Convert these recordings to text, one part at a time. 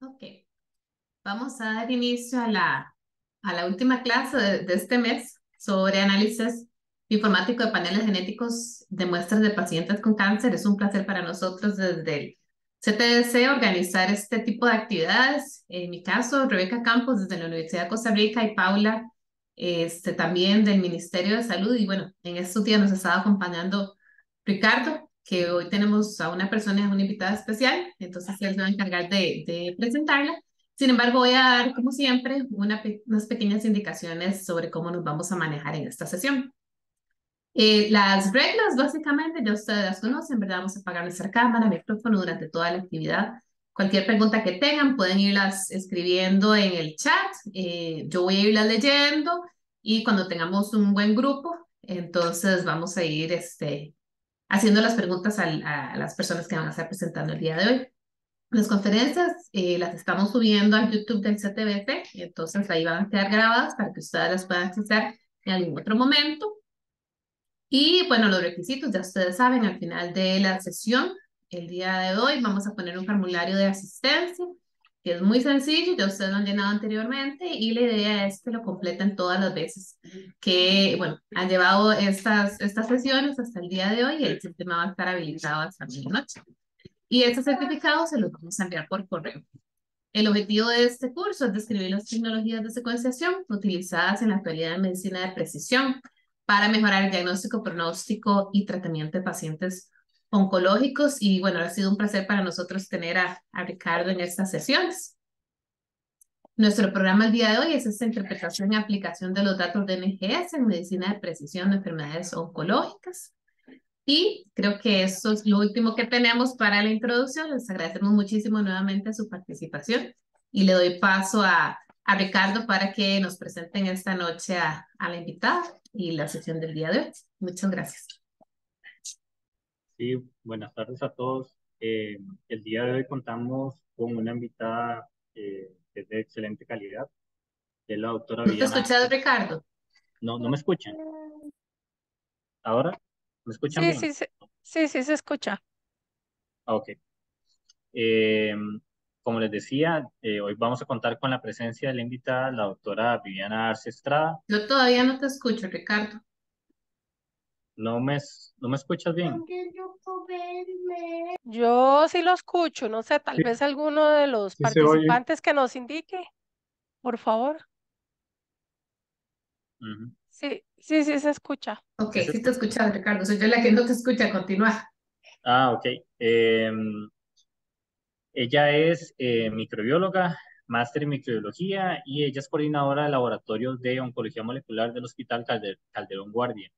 Ok, vamos a dar inicio a la última clase de este mes sobre análisis informático de paneles genéticos de muestras de pacientes con cáncer. Es un placer para nosotros desde el CTDC organizar este tipo de actividades. En mi caso, Rebeca Campos desde la Universidad de Costa Rica y Paula también del Ministerio de Salud. Y bueno, en estos días nos estaba acompañando Ricardo, que hoy tenemos a una persona, una invitada especial, entonces él se va a encargar de presentarla. Sin embargo, voy a dar, como siempre, unas pequeñas indicaciones sobre cómo nos vamos a manejar en esta sesión. Las reglas, básicamente, ya ustedes las conocen, ¿verdad? Vamos a apagar nuestra cámara, micrófono durante toda la actividad. Cualquier pregunta que tengan, pueden irlas escribiendo en el chat. Yo voy a irlas leyendo y cuando tengamos un buen grupo, entonces vamos a ir haciendo las preguntas a las personas que van a estar presentando el día de hoy. Las conferencias las estamos subiendo al YouTube del CTBT, entonces ahí van a quedar grabadas para que ustedes las puedan acceder en algún otro momento. Y bueno, los requisitos ya ustedes saben, al final de la sesión, el día de hoy, vamos a poner un formulario de asistencia, que es muy sencillo, ya ustedes lo han llenado anteriormente y la idea es que lo completen todas las veces que, bueno, han llevado estas sesiones hasta el día de hoy y el sistema va a estar habilitado hasta medianoche. Y este certificado se los vamos a enviar por correo. El objetivo de este curso es describir las tecnologías de secuenciación utilizadas en la actualidad en medicina de precisión para mejorar el diagnóstico, pronóstico y tratamiento de pacientes oncológicos. Y bueno, ha sido un placer para nosotros tener a Ricardo en estas sesiones. Nuestro programa el día de hoy es esta interpretación y aplicación de los datos de NGS en medicina de precisión de enfermedades oncológicas. Y creo que eso es lo último que tenemos para la introducción. Les agradecemos muchísimo nuevamente su participación y le doy paso a Ricardo para que nos presenten esta noche a la invitada y la sesión del día de hoy. Muchas gracias. Sí, buenas tardes a todos. El día de hoy contamos con una invitada que es de excelente calidad, que es la doctora ¿No te Viviana escuchas, Arce. Ricardo? No, no me escuchan. ¿Ahora? ¿Me escuchan Sí, bien? sí, sí, sí, sí se escucha. Ah, ok. Eh, Como les decía, hoy vamos a contar con la presencia de la invitada, la doctora Viviana Arce Estrada. Yo todavía no te escucho, Ricardo. No me escuchas bien? Yo sí lo escucho, no sé, tal Sí, vez alguno de los sí se oye. participantes que nos indique, por favor. Ujú. Sí, sí, sí se escucha. Ok, ¿Sí se sí te escucha? escuchas, Ricardo. Soy yo la que no te escucha. Continúa. Ah, ok. Ella es microbióloga, máster en microbiología y ella es coordinadora de laboratorios de oncología molecular del Hospital Calderón Guardia.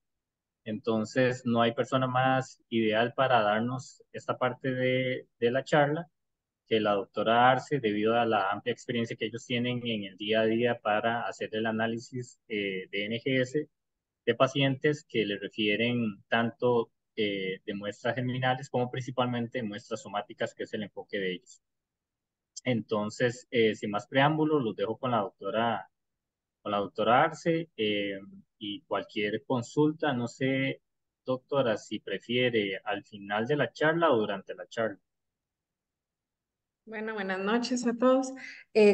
Entonces, no hay persona más ideal para darnos esta parte de la charla que la doctora Arce, debido a la amplia experiencia que ellos tienen en el día a día para hacer el análisis de NGS de pacientes que le refieren tanto de muestras germinales como principalmente muestras somáticas, que es el enfoque de ellos. Entonces, sin más preámbulos, los dejo con la doctora Arce, y cualquier consulta, no sé, doctora, si prefiere al final de la charla o durante la charla. Bueno, buenas noches a todos.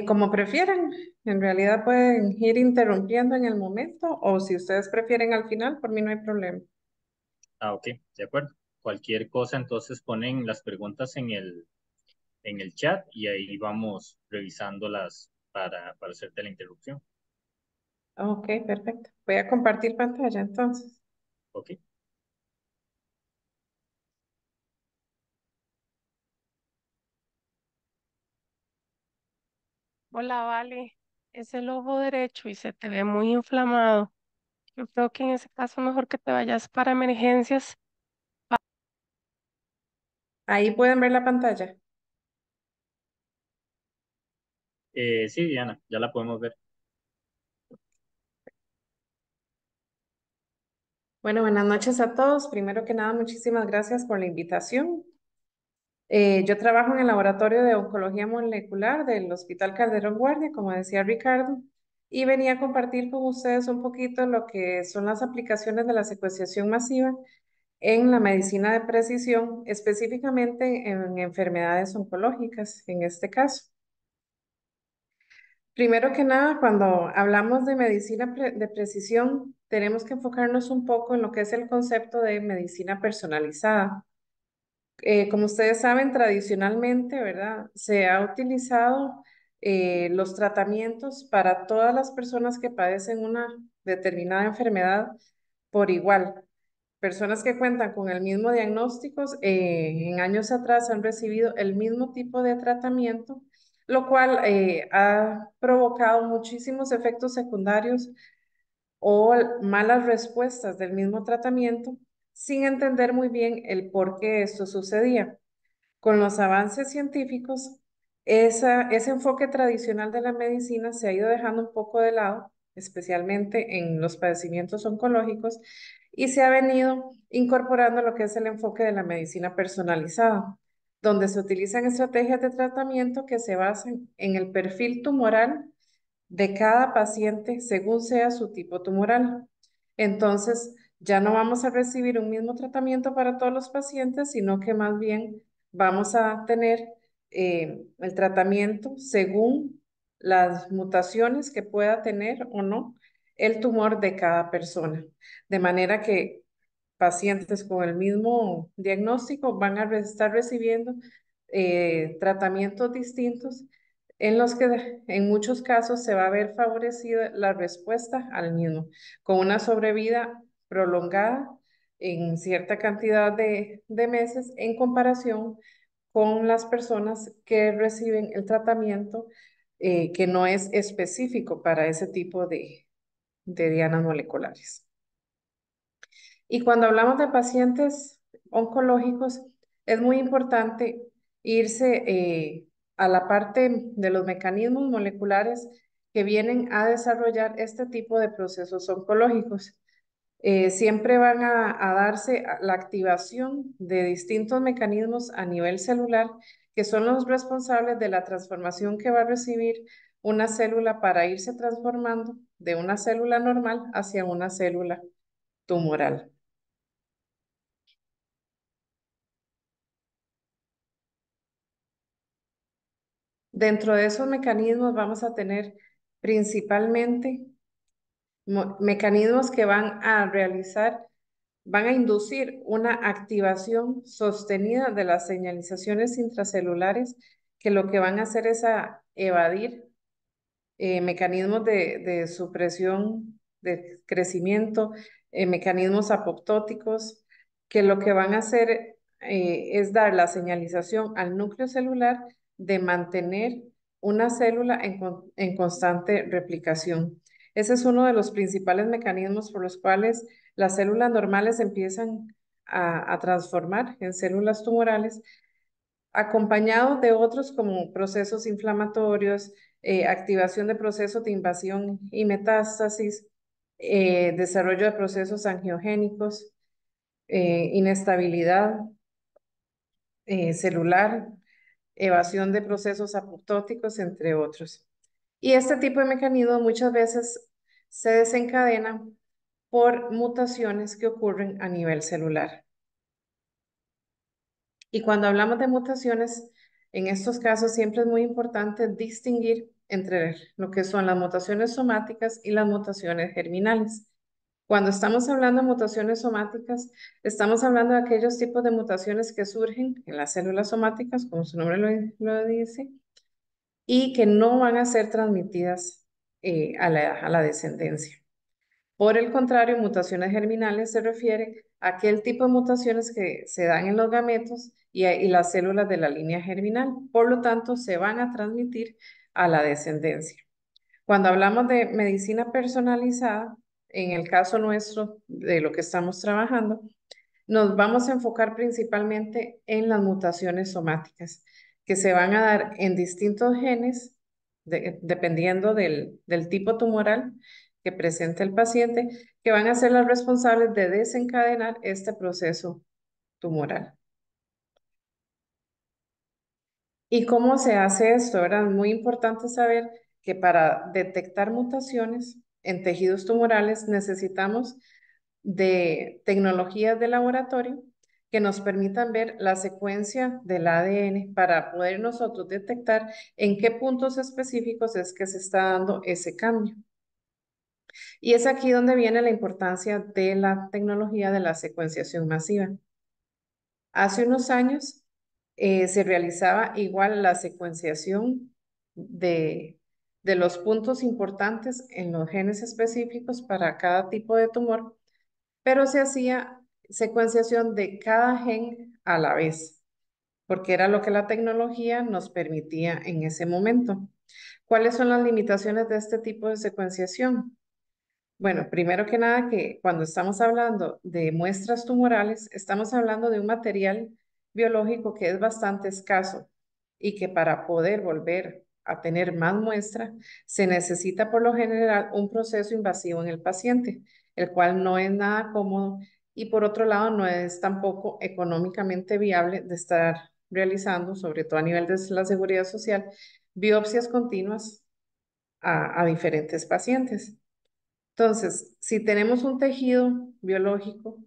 Como prefieran, en realidad pueden ir interrumpiendo en el momento o si ustedes prefieren al final, por mí no hay problema. Ah, ok, de acuerdo. Cualquier cosa, entonces ponen las preguntas en el chat y ahí vamos revisándolas para hacerte la interrupción. Ok, perfecto. Voy a compartir pantalla entonces. Ok. Hola, Vale, es el ojo derecho y se te ve muy inflamado. Yo creo que en ese caso mejor que te vayas para emergencias. Ahí pueden ver la pantalla. Sí, Diana, ya la podemos ver. Bueno, buenas noches a todos. Primero que nada, muchísimas gracias por la invitación. Yo trabajo en el laboratorio de oncología molecular del Hospital Calderón Guardia, como decía Ricardo, y venía a compartir con ustedes un poquito lo que son las aplicaciones de la secuenciación masiva en la medicina de precisión, específicamente en enfermedades oncológicas, en este caso. Primero que nada, cuando hablamos de medicina de precisión, tenemos que enfocarnos un poco en lo que es el concepto de medicina personalizada. Como ustedes saben, tradicionalmente, ¿verdad? Se ha utilizado los tratamientos para todas las personas que padecen una determinada enfermedad por igual. Personas que cuentan con el mismo diagnóstico, en años atrás han recibido el mismo tipo de tratamiento, lo cual ha provocado muchísimos efectos secundarios o malas respuestas del mismo tratamiento sin entender muy bien el por qué esto sucedía. Con los avances científicos, ese enfoque tradicional de la medicina se ha ido dejando un poco de lado, especialmente en los padecimientos oncológicos, y se ha venido incorporando lo que es el enfoque de la medicina personalizada, donde se utilizan estrategias de tratamiento que se basan en el perfil tumoral de cada paciente según sea su tipo tumoral. Entonces, ya no vamos a recibir un mismo tratamiento para todos los pacientes, sino que más bien vamos a tener el tratamiento según las mutaciones que pueda tener o no el tumor de cada persona. De manera que pacientes con el mismo diagnóstico van a estar recibiendo tratamientos distintos en los que en muchos casos se va a ver favorecida la respuesta al mismo, con una sobrevida prolongada en cierta cantidad de meses en comparación con las personas que reciben el tratamiento que no es específico para ese tipo de dianas moleculares. Y cuando hablamos de pacientes oncológicos, es muy importante irse a la parte de los mecanismos moleculares que vienen a desarrollar este tipo de procesos oncológicos. Siempre van a darse la activación de distintos mecanismos a nivel celular que son los responsables de la transformación que va a recibir una célula para irse transformando de una célula normal hacia una célula tumoral. Dentro de esos mecanismos vamos a tener principalmente mecanismos que van a inducir una activación sostenida de las señalizaciones intracelulares que lo que van a hacer es a evadir mecanismos de supresión, de crecimiento, mecanismos apoptóticos, que lo que van a hacer es dar la señalización al núcleo celular de mantener una célula en constante replicación. Ese es uno de los principales mecanismos por los cuales las células normales empiezan a transformar en células tumorales acompañado de otros como procesos inflamatorios, activación de procesos de invasión y metástasis, desarrollo de procesos angiogénicos, inestabilidad celular, evasión de procesos apoptóticos, entre otros. Y este tipo de mecanismos muchas veces se desencadena por mutaciones que ocurren a nivel celular. Y cuando hablamos de mutaciones, en estos casos siempre es muy importante distinguir entre lo que son las mutaciones somáticas y las mutaciones germinales. Cuando estamos hablando de mutaciones somáticas, estamos hablando de aquellos tipos de mutaciones que surgen en las células somáticas, como su nombre lo dice, y que no van a ser transmitidas a la descendencia. Por el contrario, mutaciones germinales se refiere a aquel tipo de mutaciones que se dan en los gametos y las células de la línea germinal. Por lo tanto, se van a transmitir a la descendencia. Cuando hablamos de medicina personalizada, en el caso nuestro de lo que estamos trabajando, nos vamos a enfocar principalmente en las mutaciones somáticas, que se van a dar en distintos genes, dependiendo del tipo tumoral que presente el paciente, que van a ser las responsables de desencadenar este proceso tumoral. ¿Y cómo se hace esto? ¿Verdad? Es muy importante saber que para detectar mutaciones en tejidos tumorales necesitamos de tecnologías de laboratorio que nos permitan ver la secuencia del ADN para poder nosotros detectar en qué puntos específicos es que se está dando ese cambio. Y es aquí donde viene la importancia de la tecnología de la secuenciación masiva. Hace unos años se realizaba igual la secuenciación de los puntos importantes en los genes específicos para cada tipo de tumor, pero se hacía secuenciación de cada gen a la vez, porque era lo que la tecnología nos permitía en ese momento. ¿Cuáles son las limitaciones de este tipo de secuenciación? Bueno, primero que nada, que cuando estamos hablando de muestras tumorales, estamos hablando de un material biológico que es bastante escaso y que para poder volver a tener más muestra, se necesita por lo general un proceso invasivo en el paciente, el cual no es nada cómodo y por otro lado no es tampoco económicamente viable de estar realizando, sobre todo a nivel de la seguridad social, biopsias continuas a diferentes pacientes. Entonces, si tenemos un tejido biológico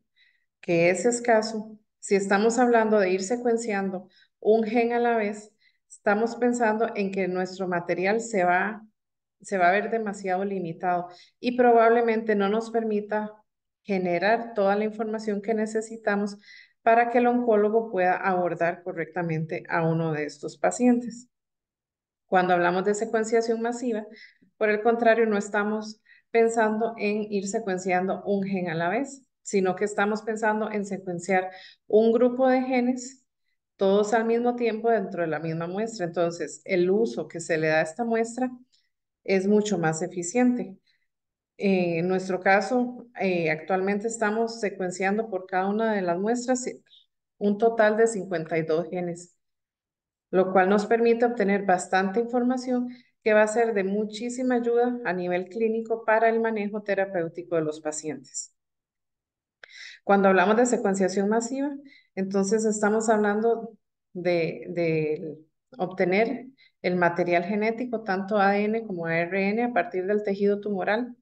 que es escaso, si estamos hablando de ir secuenciando un gen a la vez, estamos pensando en que nuestro material se va a ver demasiado limitado y probablemente no nos permita generar toda la información que necesitamos para que el oncólogo pueda abordar correctamente a uno de estos pacientes. Cuando hablamos de secuenciación masiva, por el contrario, no estamos pensando en ir secuenciando un gen a la vez, sino que estamos pensando en secuenciar un grupo de genes, todos al mismo tiempo dentro de la misma muestra. Entonces, el uso que se le da a esta muestra es mucho más eficiente. En nuestro caso, actualmente estamos secuenciando por cada una de las muestras un total de 52 genes, lo cual nos permite obtener bastante información que va a ser de muchísima ayuda a nivel clínico para el manejo terapéutico de los pacientes. Cuando hablamos de secuenciación masiva, entonces estamos hablando de obtener el material genético, tanto ADN como ARN, a partir del tejido tumoral,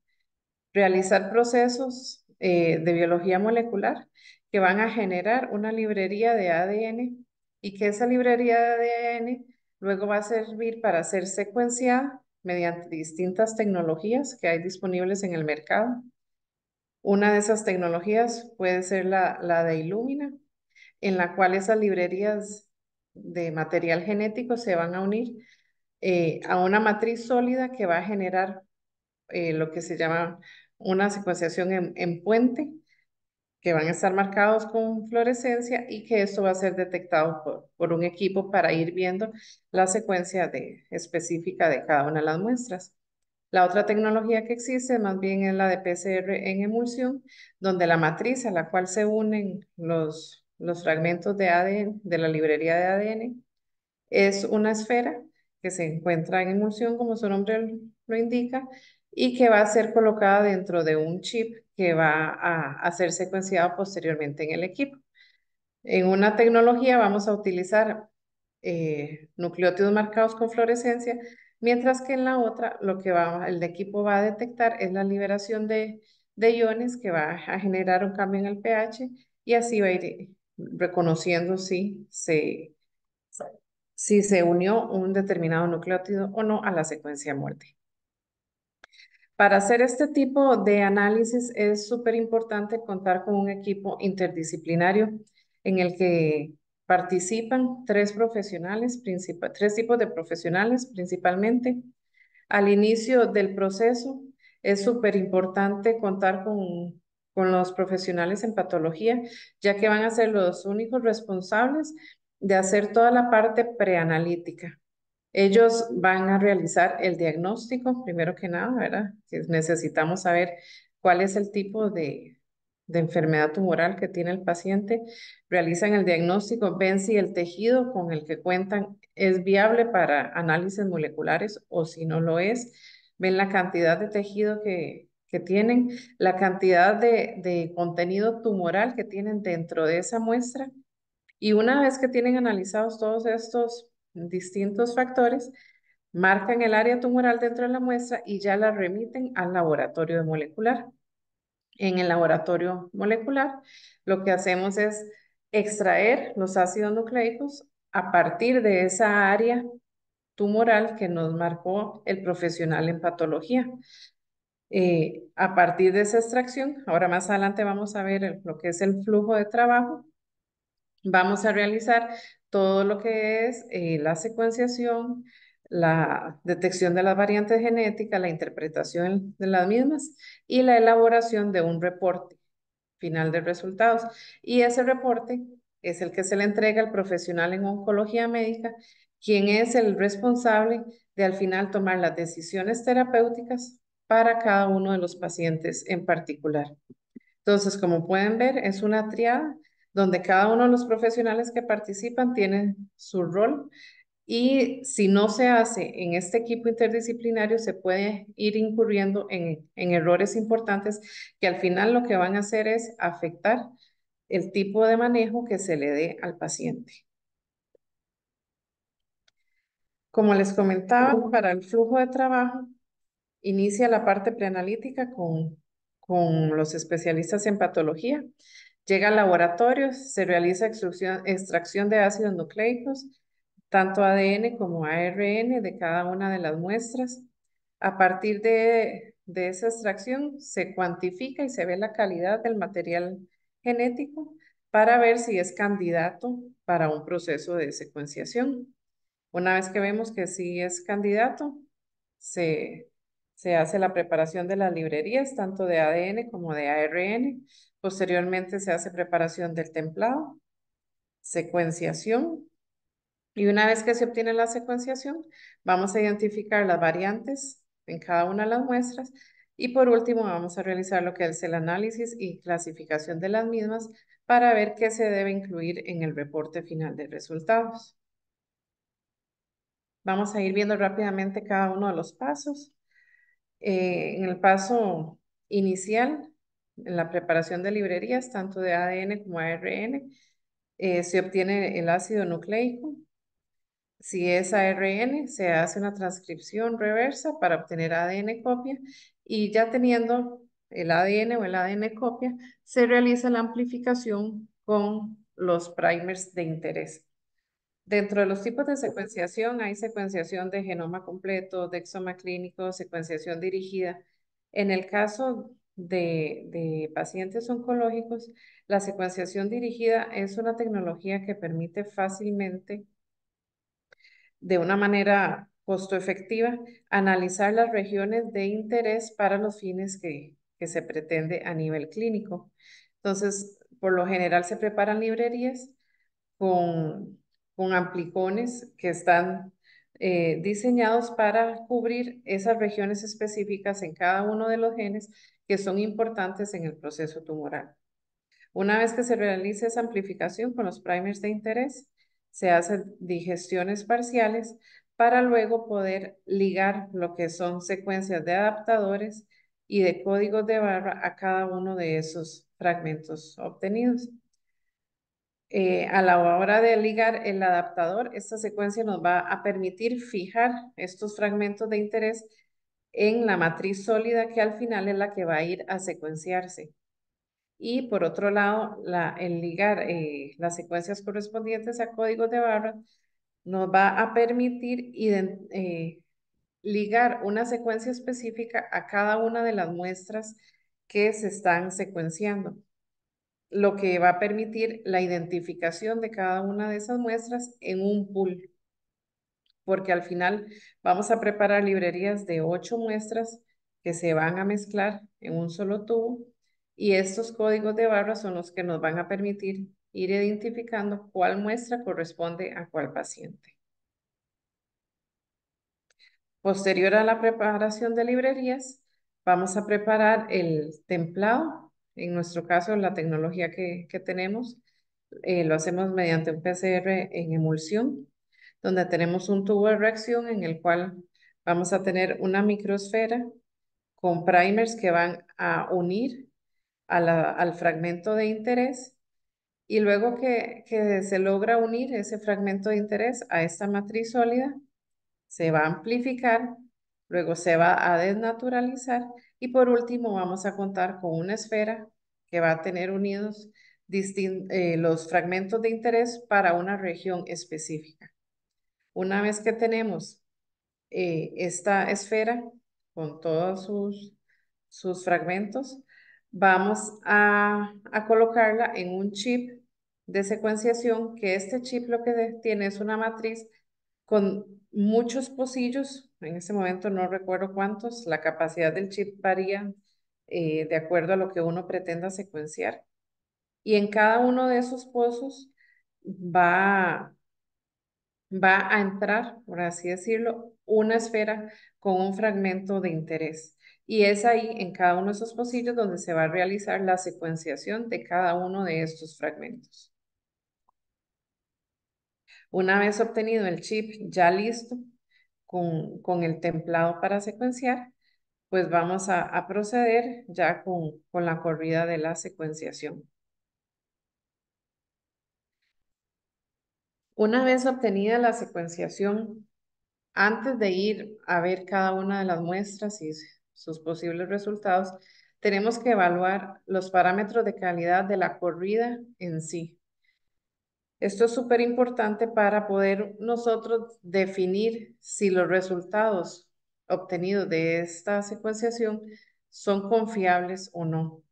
realizar procesos de biología molecular que van a generar una librería de ADN y que esa librería de ADN luego va a servir para ser secuenciada mediante distintas tecnologías que hay disponibles en el mercado. Una de esas tecnologías puede ser la de Illumina, en la cual esas librerías de material genético se van a unir a una matriz sólida que va a generar lo que se llama una secuenciación en puente, que van a estar marcados con fluorescencia y que esto va a ser detectado por un equipo para ir viendo la secuencia específica de cada una de las muestras. La otra tecnología que existe más bien es la de PCR en emulsión, donde la matriz a la cual se unen los fragmentos de ADN, de la librería de ADN, es una esfera que se encuentra en emulsión, como su nombre lo indica, y que va a ser colocada dentro de un chip que va a ser secuenciado posteriormente en el equipo. En una tecnología vamos a utilizar nucleótidos marcados con fluorescencia, mientras que en la otra lo que el equipo va a detectar es la liberación de iones que va a generar un cambio en el pH y así va a ir reconociendo si se unió un determinado nucleótido o no a la secuencia muerte. Para hacer este tipo de análisis es súper importante contar con un equipo interdisciplinario en el que participan tres tipos de profesionales principalmente. Al inicio del proceso es súper importante contar con los profesionales en patología, ya que van a ser los únicos responsables de hacer toda la parte preanalítica. Ellos van a realizar el diagnóstico, primero que nada, ¿verdad? Que necesitamos saber cuál es el tipo de enfermedad tumoral que tiene el paciente. Realizan el diagnóstico, ven si el tejido con el que cuentan es viable para análisis moleculares o si no lo es. Ven la cantidad de tejido que tienen, la cantidad de contenido tumoral que tienen dentro de esa muestra y una vez que tienen analizados todos estos distintos factores, marcan el área tumoral dentro de la muestra y ya la remiten al laboratorio de molecular. En el laboratorio molecular, lo que hacemos es extraer los ácidos nucleicos a partir de esa área tumoral que nos marcó el profesional en patología. A partir de esa extracción, ahora más adelante vamos a ver lo que es el flujo de trabajo. Vamos a realizar todo lo que es la secuenciación, la detección de las variantes genéticas, la interpretación de las mismas y la elaboración de un reporte final de resultados. Y ese reporte es el que se le entrega al profesional en oncología médica, quien es el responsable de al final tomar las decisiones terapéuticas para cada uno de los pacientes en particular. Entonces, como pueden ver, es una triada donde cada uno de los profesionales que participan tienen su rol y si no se hace en este equipo interdisciplinario, se puede ir incurriendo en errores importantes que al final lo que van a hacer es afectar el tipo de manejo que se le dé al paciente. Como les comentaba, para el flujo de trabajo, inicia la parte preanalítica con los especialistas en patología. Llega al laboratorio, se realiza extracción de ácidos nucleicos, tanto ADN como ARN de cada una de las muestras. A partir de esa extracción se cuantifica y se ve la calidad del material genético para ver si es candidato para un proceso de secuenciación. Una vez que vemos que sí es candidato, se, se hace la preparación de las librerías, tanto de ADN como de ARN. Posteriormente se hace preparación del templado, secuenciación. Y una vez que se obtiene la secuenciación, vamos a identificar las variantes en cada una de las muestras. Y por último, vamos a realizar lo que es el análisis y clasificación de las mismas para ver qué se debe incluir en el reporte final de resultados. Vamos a ir viendo rápidamente cada uno de los pasos. En el paso inicial, en la preparación de librerías, tanto de ADN como ARN, se obtiene el ácido nucleico. Si es ARN, se hace una transcripción reversa para obtener ADN copia y ya teniendo el ADN o el ADN copia, se realiza la amplificación con los primers de interés. Dentro de los tipos de secuenciación hay secuenciación de genoma completo, de exoma clínico, secuenciación dirigida. En el caso de pacientes oncológicos, la secuenciación dirigida es una tecnología que permite fácilmente, de una manera costo efectiva, analizar las regiones de interés para los fines que se pretende a nivel clínico. Entonces, por lo general se preparan librerías con, con amplicones que están diseñados para cubrir esas regiones específicas en cada uno de los genes que son importantes en el proceso tumoral. Una vez que se realice esa amplificación con los primers de interés, se hacen digestiones parciales para luego poder ligar lo que son secuencias de adaptadores y de códigos de barra a cada uno de esos fragmentos obtenidos. A la hora de ligar el adaptador, esta secuencia nos va a permitir fijar estos fragmentos de interés en la matriz sólida que al final es la que va a ir a secuenciarse. Y por otro lado, el ligar las secuencias correspondientes a códigos de barra nos va a permitir ligar una secuencia específica a cada una de las muestras que se están secuenciando, lo que va a permitir la identificación de cada una de esas muestras en un pool, porque al final vamos a preparar librerías de 8 muestras que se van a mezclar en un solo tubo y estos códigos de barras son los que nos van a permitir ir identificando cuál muestra corresponde a cuál paciente. Posterior a la preparación de librerías, vamos a preparar el templado. En nuestro caso, la tecnología que tenemos, lo hacemos mediante un PCR en emulsión, donde tenemos un tubo de reacción en el cual vamos a tener una microesfera con primers que van a unir al fragmento de interés y luego que se logra unir ese fragmento de interés a esta matriz sólida, se va a amplificar, luego se va a desnaturalizar y por último vamos a contar con una esfera que va a tener unidos los fragmentos de interés para una región específica. Una vez que tenemos esta esfera con todos sus fragmentos, vamos a colocarla en un chip de secuenciación, que este chip lo que tiene es una matriz con muchos pocillos. En este momento no recuerdo cuántos. La capacidad del chip varía de acuerdo a lo que uno pretenda secuenciar. Y en cada uno de esos pozos va a entrar, por así decirlo, una esfera con un fragmento de interés. Y es ahí, en cada uno de esos pocillos, donde se va a realizar la secuenciación de cada uno de estos fragmentos. Una vez obtenido el chip ya listo, con el templado para secuenciar, pues vamos a proceder ya con la corrida de la secuenciación. Una vez obtenida la secuenciación, antes de ir a ver cada una de las muestras y sus posibles resultados, tenemos que evaluar los parámetros de calidad de la corrida en sí. Esto es súper importante para poder nosotros definir si los resultados obtenidos de esta secuenciación son confiables o no.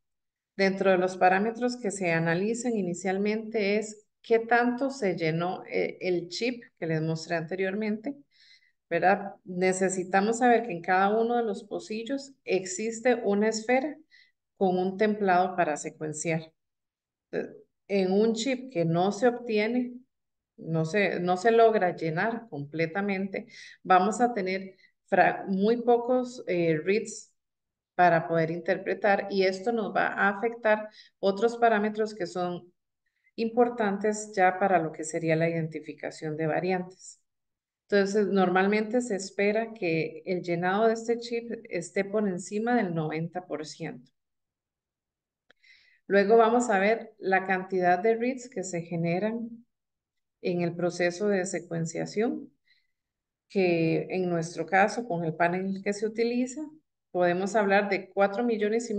Dentro de los parámetros que se analizan inicialmente es qué tanto se llenó el chip que les mostré anteriormente, ¿verdad? Necesitamos saber que en cada uno de los pocillos existe una esfera con un templado para secuenciar. En un chip que no se obtiene, no se logra llenar completamente, vamos a tener muy pocos reads para poder interpretar, y esto nos va a afectar otros parámetros que son importantes ya para lo que sería la identificación de variantes. Entonces, normalmente se espera que el llenado de este chip esté por encima del 90%. Luego vamos a ver la cantidad de reads que se generan en el proceso de secuenciación, que en nuestro caso, con el panel que se utiliza, podemos hablar de 4,5 millones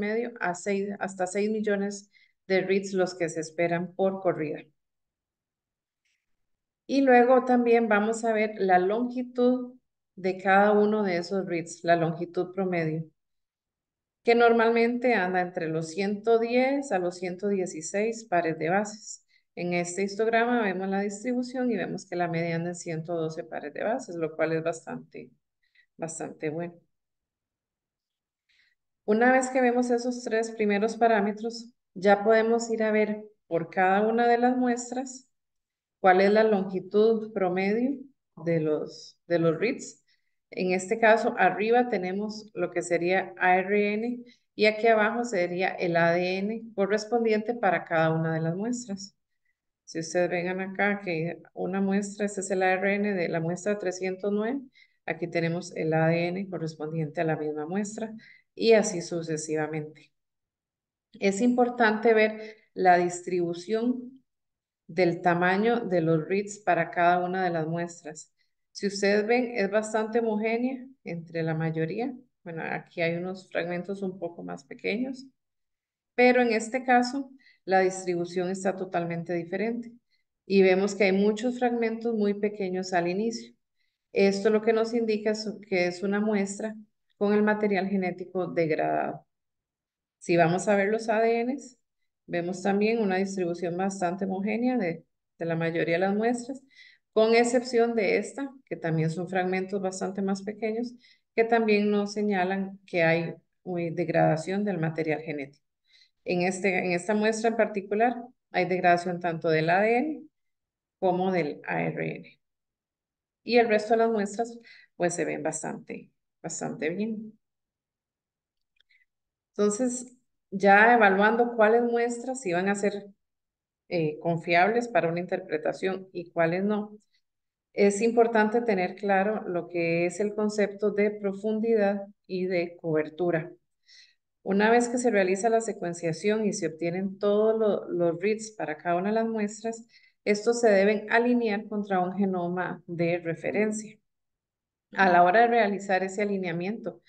hasta 6 millones de reads los que se esperan por corrida. Y luego también vamos a ver la longitud de cada uno de esos reads, la longitud promedio, que normalmente anda entre los 110 a los 116 pares de bases. En este histograma vemos la distribución y vemos que la media anda en 112 pares de bases, lo cual es bastante bueno. Una vez que vemos esos tres primeros parámetros, ya podemos ir a ver por cada una de las muestras cuál es la longitud promedio de los reads. En este caso, arriba tenemos lo que sería ARN y aquí abajo sería el ADN correspondiente para cada una de las muestras. Si ustedes vengan acá, que una muestra, este es el ARN de la muestra 309, aquí tenemos el ADN correspondiente a la misma muestra y así sucesivamente. Es importante ver la distribución del tamaño de los reads para cada una de las muestras. Si ustedes ven, es bastante homogénea entre la mayoría. Bueno, aquí hay unos fragmentos un poco más pequeños, pero en este caso la distribución está totalmente diferente y vemos que hay muchos fragmentos muy pequeños al inicio. Esto lo que nos indica es que es una muestra con el material genético degradado. Si vamos a ver los ADNs, vemos también una distribución bastante homogénea de la mayoría de las muestras, con excepción de esta, que también son fragmentos bastante más pequeños, que también nos señalan que hay degradación del material genético. En esta muestra en particular, hay degradación tanto del ADN como del ARN. Y el resto de las muestras, pues se ven bastante bien. Entonces, ya evaluando cuáles muestras iban a ser confiables para una interpretación y cuáles no, es importante tener claro lo que es el concepto de profundidad y de cobertura. Una vez que se realiza la secuenciación y se obtienen todos los reads para cada una de las muestras, estos se deben alinear contra un genoma de referencia. A la hora de realizar ese alineamiento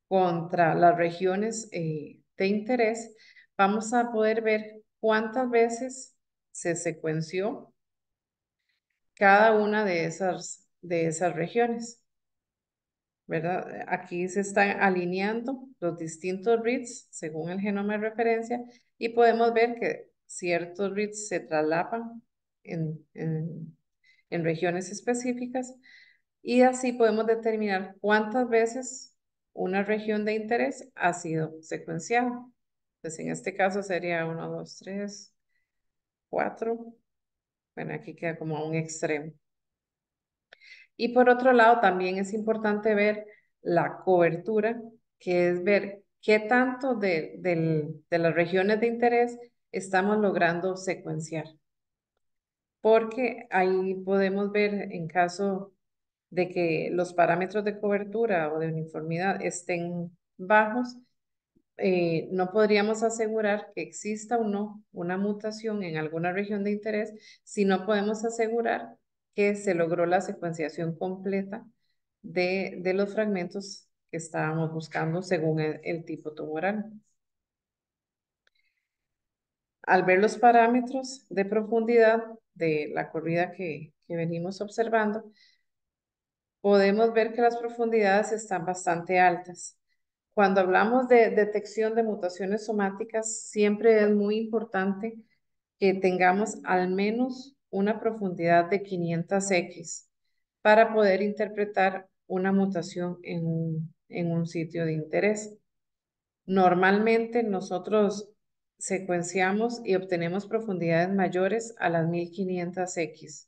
contra las regiones de interés, vamos a poder ver cuántas veces se secuenció cada una de esas regiones, ¿verdad? Aquí se están alineando los distintos reads según el genoma de referencia y podemos ver que ciertos reads se traslapan en regiones específicas y así podemos determinar cuántas veces una región de interés ha sido secuenciada. Pues en este caso sería 1, 2, 3, 4. Bueno, aquí queda como a un extremo. Y por otro lado, también es importante ver la cobertura, que es ver qué tanto de las regiones de interés estamos logrando secuenciar. Porque ahí podemos ver en caso de que los parámetros de cobertura o de uniformidad estén bajos, no podríamos asegurar que exista o no una mutación en alguna región de interés si no podemos asegurar que se logró la secuenciación completa de los fragmentos que estábamos buscando según el tipo tumoral. Al ver los parámetros de profundidad de la corrida que venimos observando, podemos ver que las profundidades están bastante altas. Cuando hablamos de detección de mutaciones somáticas, siempre es muy importante que tengamos al menos una profundidad de 500X para poder interpretar una mutación en un sitio de interés. Normalmente nosotros secuenciamos y obtenemos profundidades mayores a las 1500X.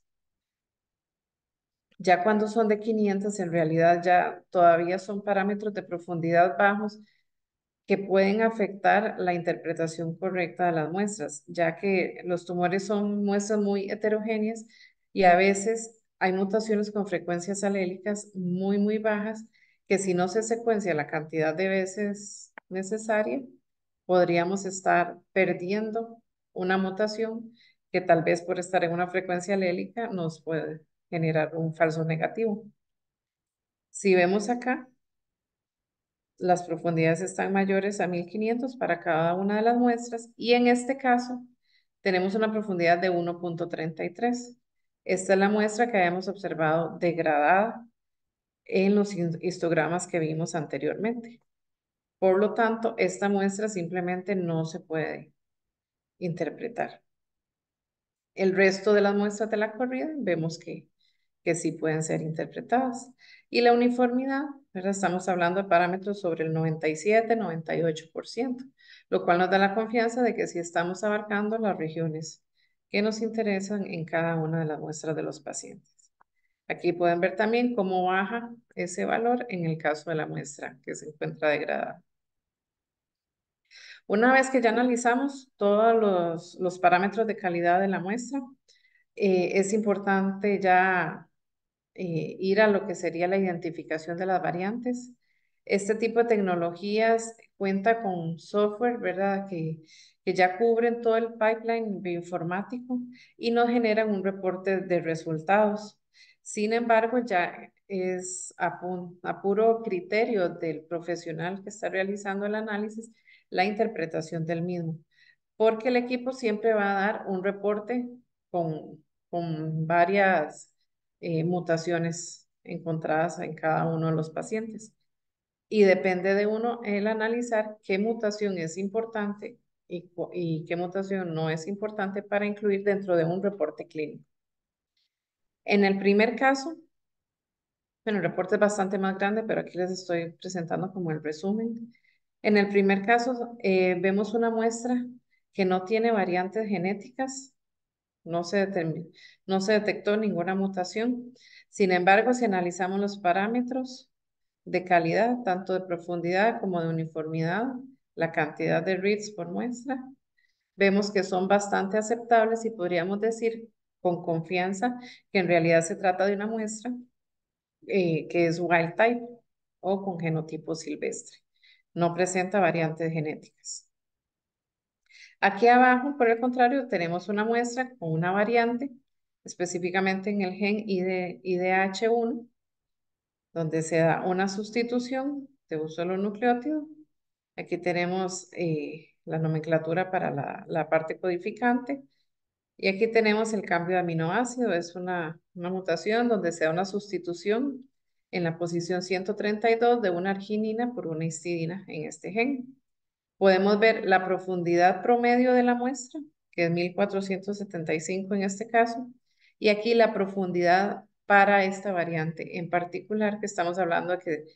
Ya cuando son de 500, en realidad ya todavía son parámetros de profundidad bajos que pueden afectar la interpretación correcta de las muestras, ya que los tumores son muestras muy heterogéneas y a veces hay mutaciones con frecuencias alélicas muy bajas que si no se secuencia la cantidad de veces necesaria, podríamos estar perdiendo una mutación que tal vez por estar en una frecuencia alélica nos puede generar un falso negativo. Si vemos acá, las profundidades están mayores a 1500 para cada una de las muestras y en este caso tenemos una profundidad de 1.33. Esta es la muestra que habíamos observado degradada en los histogramas que vimos anteriormente. Por lo tanto, esta muestra simplemente no se puede interpretar. El resto de las muestras de la corrida vemos que sí pueden ser interpretadas. Y la uniformidad, ¿verdad? Estamos hablando de parámetros sobre el 97, 98%, lo cual nos da la confianza de que sí estamos abarcando las regiones que nos interesan en cada una de las muestras de los pacientes. Aquí pueden ver también cómo baja ese valor en el caso de la muestra que se encuentra degradada. Una vez que ya analizamos todos los parámetros de calidad de la muestra, es importante ya ir a lo que sería la identificación de las variantes. Este tipo de tecnologías cuenta con software, ¿verdad? Que ya cubren todo el pipeline bioinformático y nos generan un reporte de resultados. Sin embargo, ya es a puro criterio del profesional que está realizando el análisis la interpretación del mismo, porque el equipo siempre va a dar un reporte con varias mutaciones encontradas en cada uno de los pacientes. Y depende de uno el analizar qué mutación es importante y qué mutación no es importante para incluir dentro de un reporte clínico. En el primer caso, bueno, el reporte es bastante más grande, pero aquí les estoy presentando como el resumen. En el primer caso, vemos una muestra que no tiene variantes genéticas, no no se detectó ninguna mutación. Sin embargo, si analizamos los parámetros de calidad, tanto de profundidad como de uniformidad, la cantidad de reads por muestra, vemos que son bastante aceptables y podríamos decir con confianza que en realidad se trata de una muestra que es wild type o con genotipo silvestre. No presenta variantes genéticas. Aquí abajo, por el contrario, tenemos una muestra con una variante, específicamente en el gen IDH1, donde se da una sustitución de un solo nucleótido. Aquí tenemos la nomenclatura para la parte codificante. Y aquí tenemos el cambio de aminoácido. Es una mutación donde se da una sustitución en la posición 132 de una arginina por una histidina en este gen. Podemos ver la profundidad promedio de la muestra, que es 1475 en este caso, y aquí la profundidad para esta variante en particular, que estamos hablando de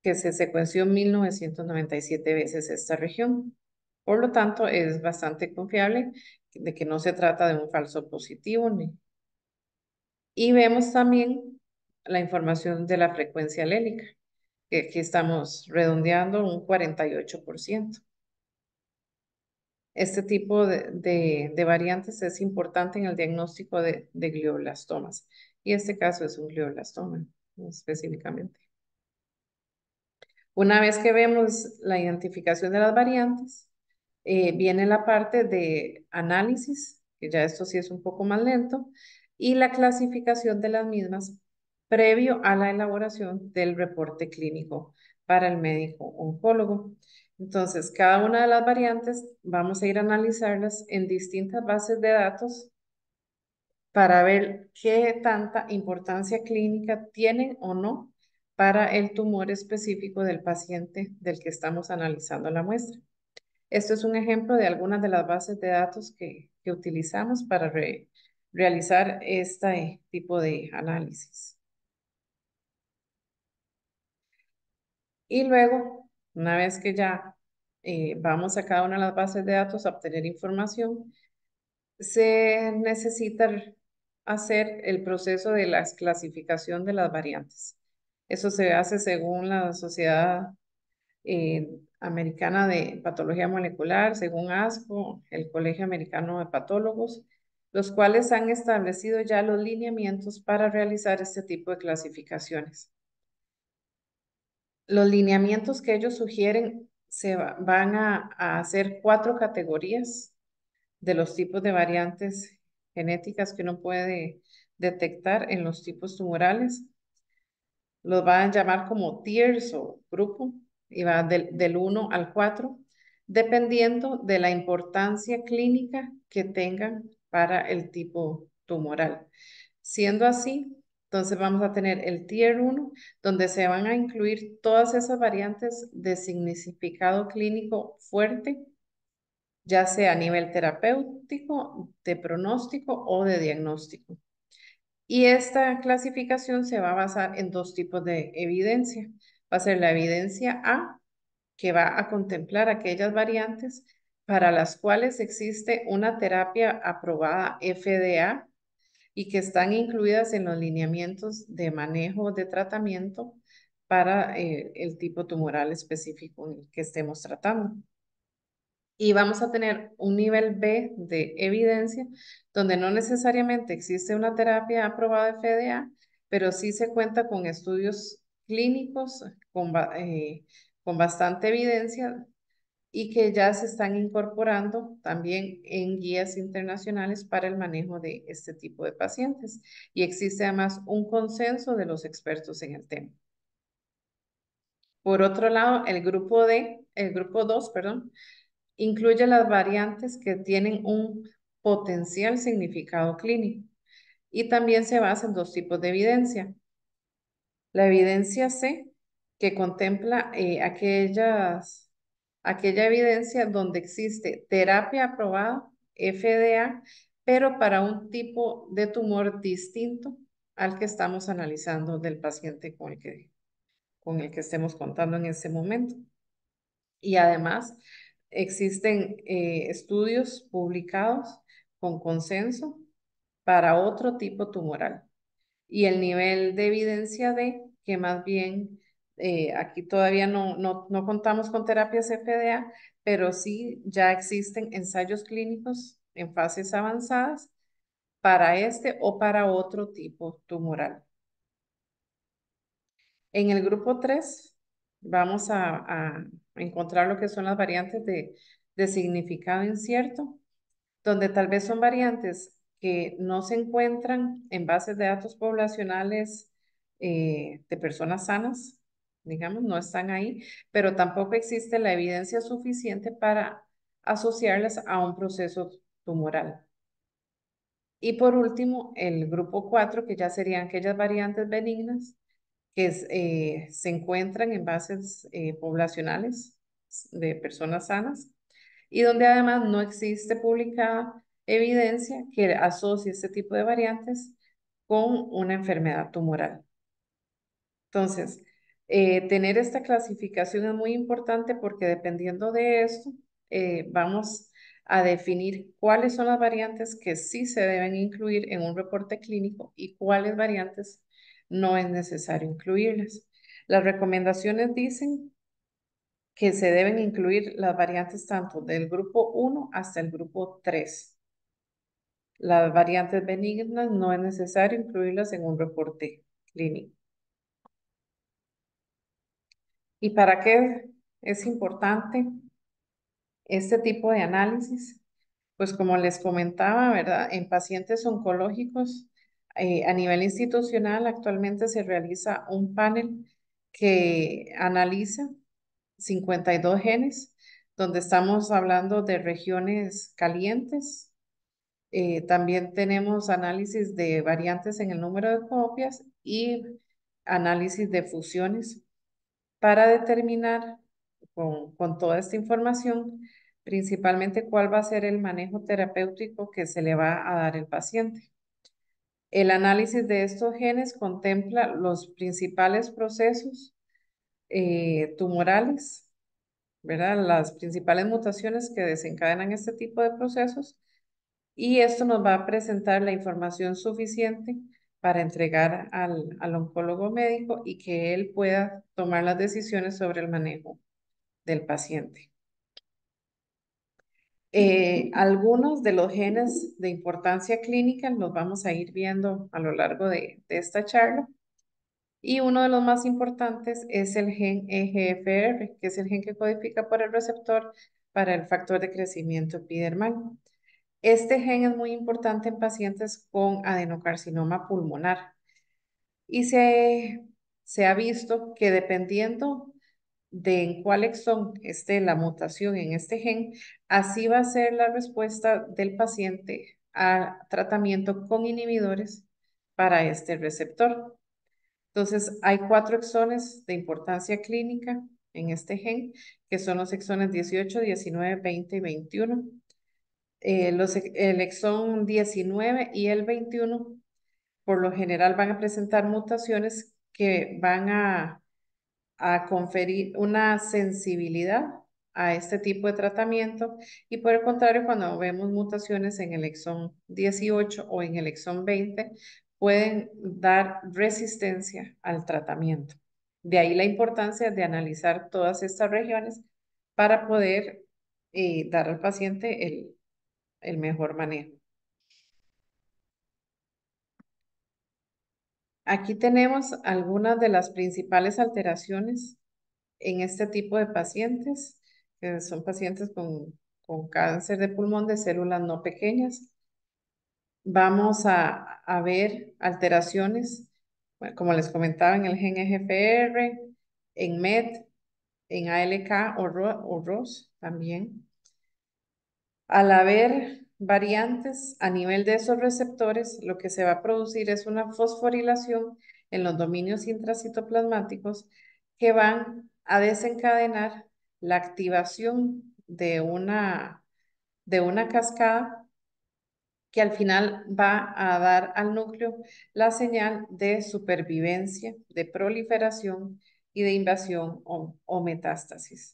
que se secuenció 1997 veces esta región. Por lo tanto, es bastante confiable de que no se trata de un falso positivo. Y vemos también la información de la frecuencia alélica, que aquí estamos redondeando un 48%. Este tipo de variantes es importante en el diagnóstico de glioblastomas. Y este caso es un glioblastoma específicamente. Una vez que vemos la identificación de las variantes, viene la parte de análisis, que ya esto sí es un poco más lento, y la clasificación de las mismas previo a la elaboración del reporte clínico para el médico oncólogo. Entonces, cada una de las variantes vamos a ir a analizarlas en distintas bases de datos para ver qué tanta importancia clínica tienen o no para el tumor específico del paciente del que estamos analizando la muestra. Esto es un ejemplo de algunas de las bases de datos que utilizamos para realizar este tipo de análisis. Y luego, una vez que ya vamos a cada una de las bases de datos a obtener información, se necesita hacer el proceso de la clasificación de las variantes. Eso se hace según la Sociedad Americana de Patología Molecular, según ASCO, el Colegio Americano de Patólogos, los cuales han establecido ya los lineamientos para realizar este tipo de clasificaciones. Los lineamientos que ellos sugieren van a hacer 4 categorías de los tipos de variantes genéticas que uno puede detectar en los tipos tumorales. Los van a llamar como tiers o grupo, y va del 1 al 4, dependiendo de la importancia clínica que tengan para el tipo tumoral. Siendo así, entonces vamos a tener el tier 1, donde se van a incluir todas esas variantes de significado clínico fuerte, ya sea a nivel terapéutico, de pronóstico o de diagnóstico. Y esta clasificación se va a basar en 2 tipos de evidencia. Va a ser la evidencia A, que va a contemplar aquellas variantes para las cuales existe una terapia aprobada FDA y que están incluidas en los lineamientos de manejo de tratamiento para el tipo tumoral específico en el que estemos tratando. Y vamos a tener un nivel B de evidencia donde no necesariamente existe una terapia aprobada de FDA, pero sí se cuenta con estudios clínicos con bastante evidencia y que ya se están incorporando también en guías internacionales para el manejo de este tipo de pacientes. Y existe además un consenso de los expertos en el tema. Por otro lado, el grupo 2, perdón, incluye las variantes que tienen un potencial significado clínico y también se basa en 2 tipos de evidencia. La evidencia C, que contempla aquella evidencia donde existe terapia aprobada, FDA, pero para un tipo de tumor distinto al que estamos analizando del paciente con el que estemos contando en este momento. Y además existen estudios publicados con consenso para otro tipo tumoral. Y el nivel de evidencia de que más bien aquí todavía no contamos con terapias FDA, pero sí ya existen ensayos clínicos en fases avanzadas para este o para otro tipo tumoral. En el grupo 3 vamos a encontrar lo que son las variantes de significado incierto, donde tal vez son variantes que no se encuentran en bases de datos poblacionales de personas sanas, digamos, no están ahí, pero tampoco existe la evidencia suficiente para asociarlas a un proceso tumoral. Y por último, el grupo 4, que ya serían aquellas variantes benignas que se encuentran en bases poblacionales de personas sanas y donde además no existe publicada evidencia que asocie este tipo de variantes con una enfermedad tumoral. Entonces, tener esta clasificación es muy importante porque dependiendo de esto, vamos a definir cuáles son las variantes que sí se deben incluir en un reporte clínico y cuáles variantes no es necesario incluirlas. Las recomendaciones dicen que se deben incluir las variantes tanto del grupo 1 hasta el grupo 3. Las variantes benignas no es necesario incluirlas en un reporte clínico. ¿Y para qué es importante este tipo de análisis? Pues como les comentaba, ¿verdad? En pacientes oncológicos, a nivel institucional, actualmente se realiza un panel que analiza 52 genes, donde estamos hablando de regiones calientes. También tenemos análisis de variantes en el número de copias y análisis de fusiones para determinar con toda esta información, principalmente cuál va a ser el manejo terapéutico que se le va a dar al paciente. El análisis de estos genes contempla los principales procesos tumorales, ¿verdad? Las principales mutaciones que desencadenan este tipo de procesos y esto nos va a presentar la información suficiente para entregar al oncólogo médico y que él pueda tomar las decisiones sobre el manejo del paciente. Algunos de los genes de importancia clínica los vamos a ir viendo a lo largo de esta charla. Y uno de los más importantes es el gen EGFR, que es el gen que codifica por el receptor para el factor de crecimiento epidermal. Este gen es muy importante en pacientes con adenocarcinoma pulmonar y se ha visto que dependiendo de en cuál exón esté la mutación en este gen, así va a ser la respuesta del paciente a tratamiento con inhibidores para este receptor. Entonces, hay 4 exones de importancia clínica en este gen, que son los exones 18, 19, 20 y 21. El exón 19 y el 21 por lo general van a presentar mutaciones que van a conferir una sensibilidad a este tipo de tratamiento y por el contrario, cuando vemos mutaciones en el exón 18 o en el exón 20, pueden dar resistencia al tratamiento. De ahí la importancia de analizar todas estas regiones para poder dar al paciente el mejor manejo. Aquí tenemos algunas de las principales alteraciones en este tipo de pacientes, que son pacientes con cáncer de pulmón de células no pequeñas. Vamos a ver alteraciones, bueno, como les comentaba, en el gen EGFR, en MET, en ALK o ROS también. Al haber variantes a nivel de esos receptores, lo que se va a producir es una fosforilación en los dominios intracitoplasmáticos que van a desencadenar la activación de una cascada que al final va a dar al núcleo la señal de supervivencia, de proliferación y de invasión o metástasis.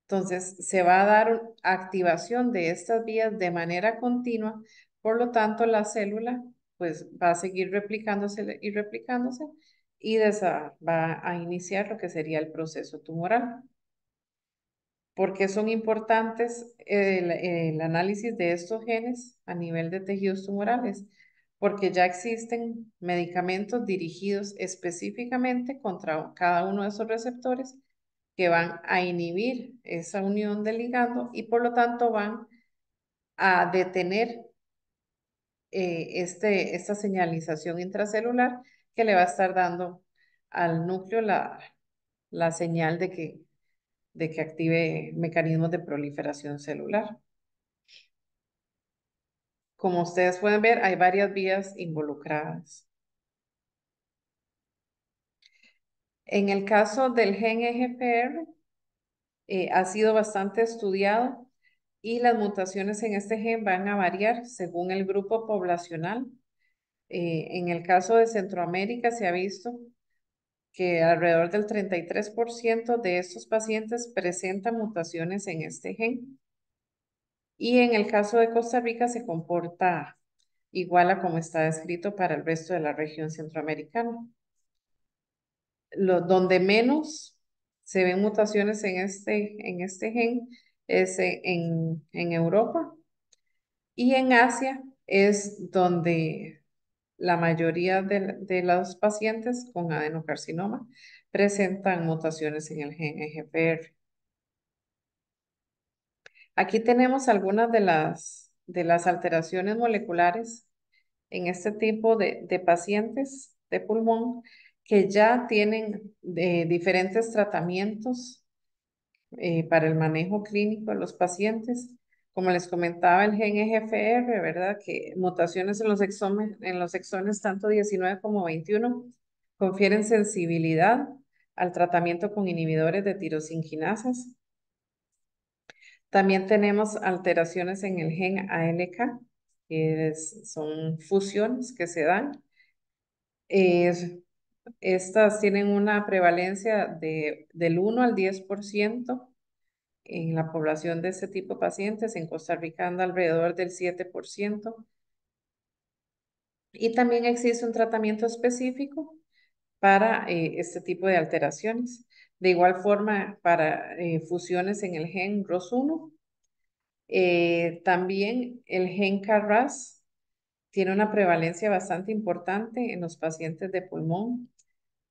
Entonces, se va a dar activación de estas vías de manera continua, por lo tanto, la célula pues va a seguir replicándose y replicándose y va a iniciar lo que sería el proceso tumoral. ¿Por qué son importantes el análisis de estos genes a nivel de tejidos tumorales? Porque ya existen medicamentos dirigidos específicamente contra cada uno de esos receptores que van a inhibir esa unión del ligando y por lo tanto van a detener esta señalización intracelular que le va a estar dando al núcleo la señal de que active mecanismos de proliferación celular. Como ustedes pueden ver, hay varias vías involucradas. En el caso del gen EGFR, ha sido bastante estudiado y las mutaciones en este gen van a variar según el grupo poblacional. En el caso de Centroamérica se ha visto que alrededor del 33% de estos pacientes presentan mutaciones en este gen. Y en el caso de Costa Rica se comporta igual a como está descrito para el resto de la región centroamericana. Donde menos se ven mutaciones en este gen es en Europa, y en Asia es donde la mayoría de los pacientes con adenocarcinoma presentan mutaciones en el gen EGFR. Aquí tenemos algunas de las alteraciones moleculares en este tipo de pacientes de pulmón que ya tienen diferentes tratamientos para el manejo clínico de los pacientes. Como les comentaba, el gen EGFR, ¿verdad? Que mutaciones en los exones tanto 19 como 21 confieren sensibilidad al tratamiento con inhibidores de tirosinquinasas. También tenemos alteraciones en el gen ALK, son fusiones que se dan. Estas tienen una prevalencia del 1 al 10% en la población de este tipo de pacientes. En Costa Rica anda alrededor del 7%. Y también existe un tratamiento específico para este tipo de alteraciones. De igual forma, para fusiones en el gen ROS1. También el gen KRAS tiene una prevalencia bastante importante en los pacientes de pulmón,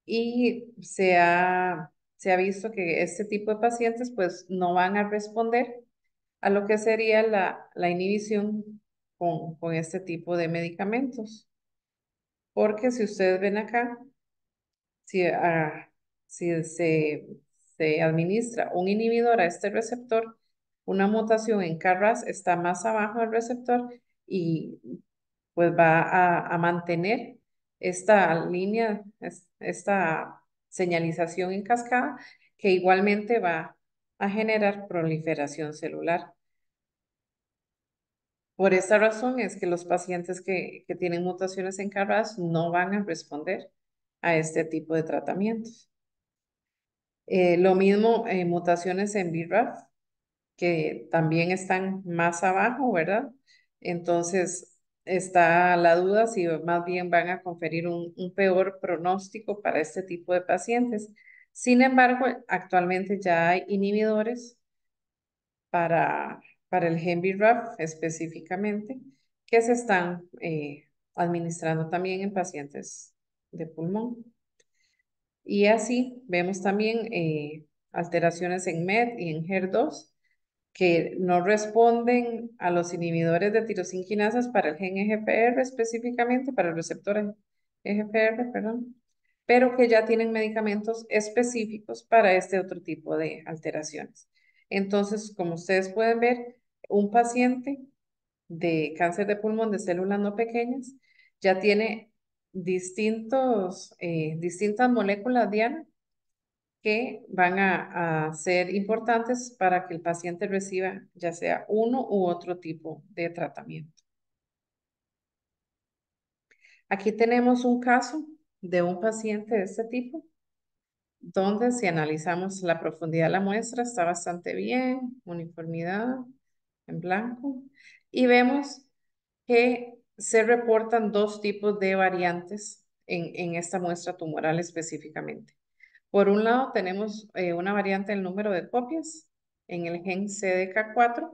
y se ha visto que este tipo de pacientes pues no van a responder a lo que sería la inhibición con este tipo de medicamentos. Porque si ustedes ven acá, si, si se administra un inhibidor a este receptor, una mutación en KRAS está más abajo del receptor y pues va a mantener esta línea, esta señalización en cascada, que igualmente va a generar proliferación celular. Por esta razón es que los pacientes que tienen mutaciones en KRAS no van a responder a este tipo de tratamientos. Lo mismo, mutaciones en BRAF, que también están más abajo, ¿verdad? Entonces, está la duda si más bien van a conferir un peor pronóstico para este tipo de pacientes. Sin embargo, actualmente ya hay inhibidores para, para el gen BRAF específicamente, que se están administrando también en pacientes de pulmón. Y así vemos también alteraciones en MET y en HER2 que no responden a los inhibidores de tirosinquinasas para el gen EGFR específicamente, para el receptor EGFR, perdón, pero que ya tienen medicamentos específicos para este otro tipo de alteraciones. Entonces, como ustedes pueden ver, un paciente de cáncer de pulmón de células no pequeñas ya tiene distintas moléculas diana que van a ser importantes para que el paciente reciba ya sea uno u otro tipo de tratamiento. Aquí tenemos un caso de un paciente de este tipo, donde si analizamos la profundidad de la muestra está bastante bien, uniformidad en blanco, y vemos que se reportan dos tipos de variantes en esta muestra tumoral específicamente. Por un lado, tenemos una variante del número de copias en el gen CDK4,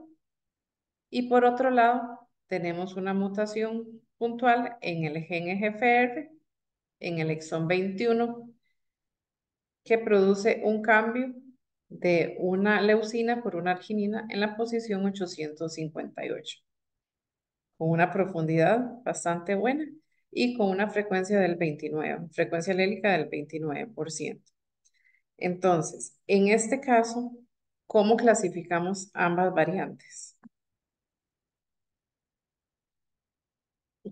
y por otro lado, tenemos una mutación puntual en el gen EGFR, en el exón 21, que produce un cambio de una leucina por una arginina en la posición 858, con una profundidad bastante buena y con una frecuencia del 29, frecuencia alélica del 29%. Entonces, en este caso, ¿cómo clasificamos ambas variantes?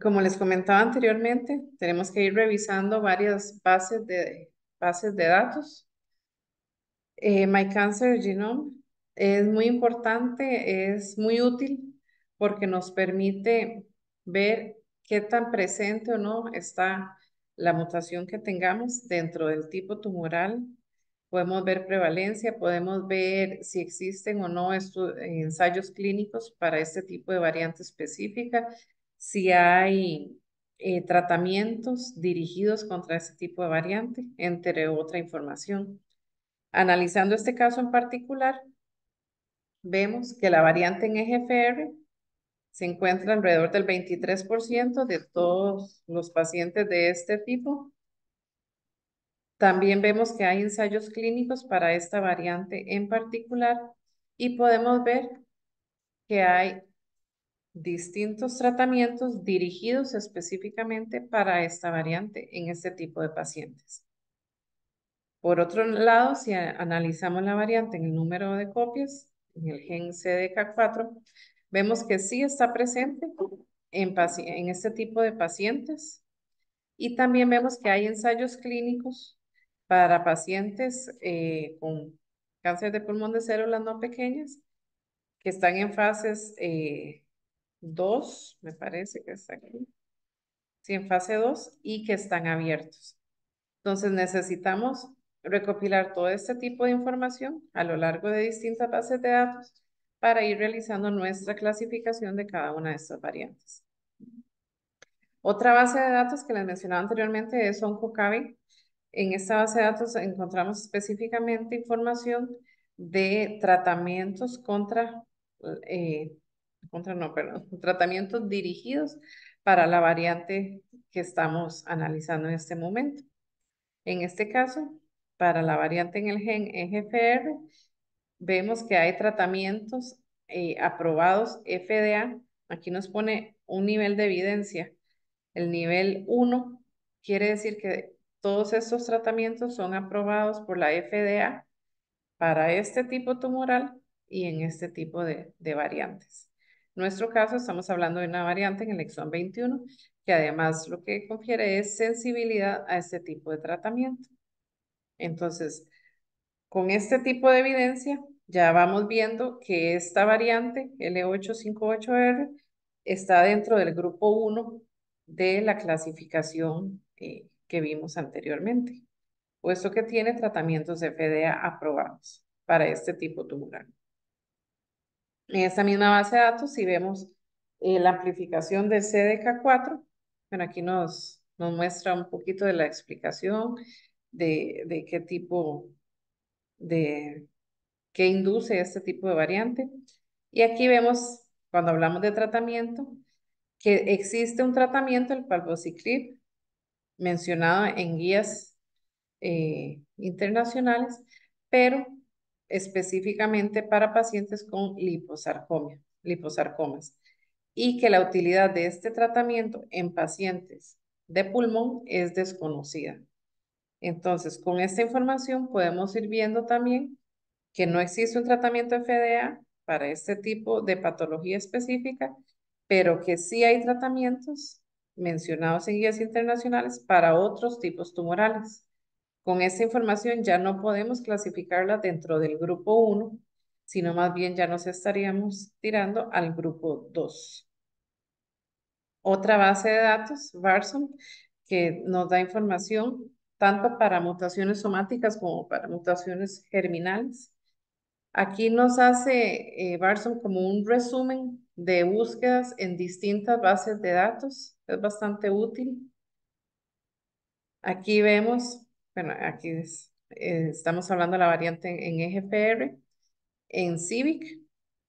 Como les comentaba anteriormente, tenemos que ir revisando varias bases de datos. My Cancer Genome es muy importante, es muy útil porque nos permite ver qué tan presente o no está la mutación que tengamos dentro del tipo tumoral. Podemos ver prevalencia, podemos ver si existen o no ensayos clínicos para este tipo de variante específica, si hay tratamientos dirigidos contra este tipo de variante, entre otra información. Analizando este caso en particular, vemos que la variante en EGFR se encuentra alrededor del 23% de todos los pacientes de este tipo. También vemos que hay ensayos clínicos para esta variante en particular y podemos ver que hay distintos tratamientos dirigidos específicamente para esta variante en este tipo de pacientes. Por otro lado, si analizamos la variante en el número de copias, en el gen CDK4, vemos que sí está presente en este tipo de pacientes y también vemos que hay ensayos clínicos para pacientes con cáncer de pulmón de células no pequeñas que están en fases 2, me parece que está aquí, sí, en fase 2 y que están abiertos. Entonces necesitamos recopilar todo este tipo de información a lo largo de distintas bases de datos para ir realizando nuestra clasificación de cada una de estas variantes. Otra base de datos que les mencionaba anteriormente es OncoCavi. En esta base de datos encontramos específicamente información de tratamientos tratamientos dirigidos para la variante que estamos analizando en este momento. En este caso, para la variante en el gen EGFR, vemos que hay tratamientos aprobados FDA. Aquí nos pone un nivel de evidencia. El nivel 1 quiere decir que todos estos tratamientos son aprobados por la FDA para este tipo tumoral y en este tipo de variantes. En nuestro caso, estamos hablando de una variante en el exón 21, que además lo que confiere es sensibilidad a este tipo de tratamiento. Entonces, con este tipo de evidencia, ya vamos viendo que esta variante, L858R, está dentro del grupo 1 de la clasificación que vimos anteriormente, puesto que tiene tratamientos de FDA aprobados para este tipo tumoral. En esta misma base de datos, si vemos la amplificación de CDK4, bueno, aquí nos muestra un poquito de la explicación de qué tipo que induce este tipo de variante. Y aquí vemos, cuando hablamos de tratamiento, que existe un tratamiento, el palbociclib, mencionado en guías internacionales, pero específicamente para pacientes con liposarcomas, y que la utilidad de este tratamiento en pacientes de pulmón es desconocida. Entonces, con esta información podemos ir viendo también que no existe un tratamiento FDA para este tipo de patología específica, pero que sí hay tratamientos mencionados en guías internacionales para otros tipos tumorales. Con esta información ya no podemos clasificarla dentro del grupo 1, sino más bien ya nos estaríamos tirando al grupo 2. Otra base de datos, Varsom, que nos da información tanto para mutaciones somáticas como para mutaciones germinales. Aquí nos hace Barson como un resumen de búsquedas en distintas bases de datos. Es bastante útil. Aquí vemos, bueno, aquí estamos hablando de la variante en EGFR, en CIVIC,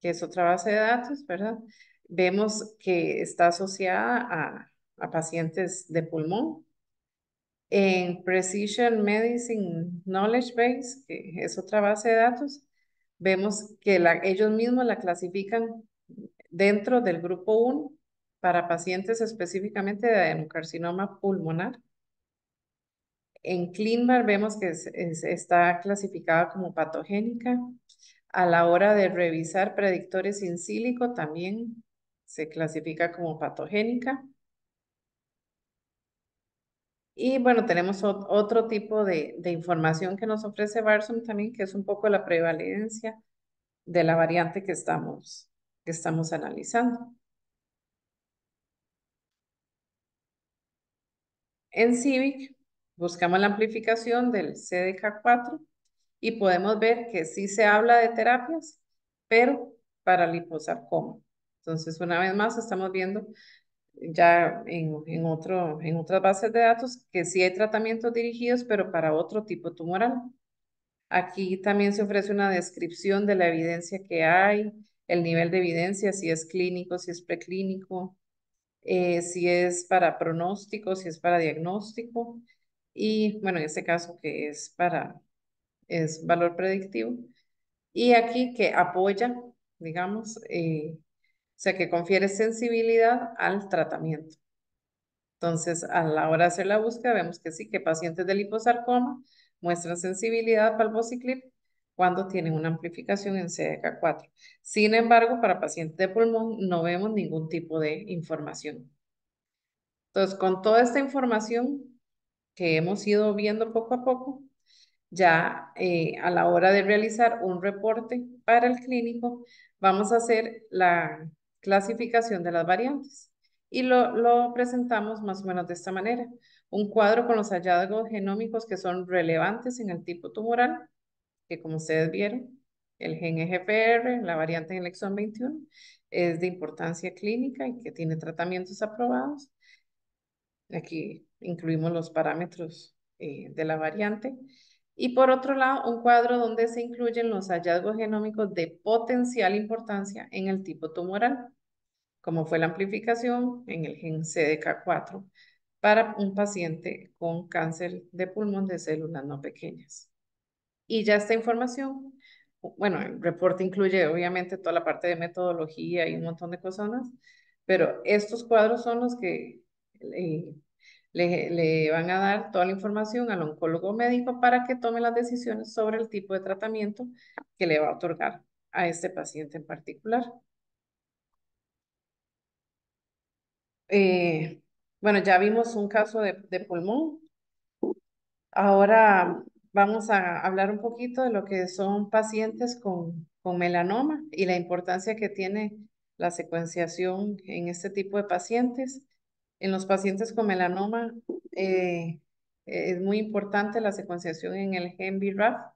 que es otra base de datos, ¿verdad? Vemos que está asociada a pacientes de pulmón. En Precision Medicine Knowledge Base, que es otra base de datos, vemos que ellos mismos la clasifican dentro del grupo 1 para pacientes específicamente de adenocarcinoma pulmonar. En ClinVar vemos que está clasificada como patogénica. A la hora de revisar predictores in silico también se clasifica como patogénica. Y bueno, tenemos otro tipo de información que nos ofrece Barsum también, que es un poco la prevalencia de la variante que estamos analizando. En CIVIC buscamos la amplificación del CDK4 y podemos ver que sí se habla de terapias, pero para liposarcoma. Entonces, una vez más, estamos viendo ya en otras bases de datos que sí hay tratamientos dirigidos, pero para otro tipo tumoral. Aquí también se ofrece una descripción de la evidencia que hay, el nivel de evidencia, si es clínico, si es preclínico, si es para pronóstico, si es para diagnóstico, y bueno, en este caso que es valor predictivo. Y aquí que apoya, digamos, o sea, que confiere sensibilidad al tratamiento. Entonces, a la hora de hacer la búsqueda, vemos que sí, que pacientes de liposarcoma muestran sensibilidad al palbociclib cuando tienen una amplificación en CDK4. Sin embargo, para pacientes de pulmón no vemos ningún tipo de información. Entonces, con toda esta información que hemos ido viendo poco a poco, ya a la hora de realizar un reporte para el clínico, vamos a hacer la clasificación de las variantes y lo presentamos más o menos de esta manera. Un cuadro con los hallazgos genómicos que son relevantes en el tipo tumoral, que como ustedes vieron, el gen EGFR, la variante en el exón 21, es de importancia clínica y que tiene tratamientos aprobados. Aquí incluimos los parámetros de la variante. Y por otro lado, un cuadro donde se incluyen los hallazgos genómicos de potencial importancia en el tipo tumoral, como fue la amplificación en el gen CDK4 para un paciente con cáncer de pulmón de células no pequeñas. Y ya esta información, bueno, el reporte incluye obviamente toda la parte de metodología y un montón de cosas más, pero estos cuadros son los que le van a dar toda la información al oncólogo médico para que tome las decisiones sobre el tipo de tratamiento que le va a otorgar a este paciente en particular. Eh, bueno, ya vimos un caso de pulmón. Ahora vamos a hablar un poquito de lo que son pacientes con melanoma y la importancia que tiene la secuenciación en este tipo de pacientes. En los pacientes con melanoma es muy importante la secuenciación en el gen BRAF,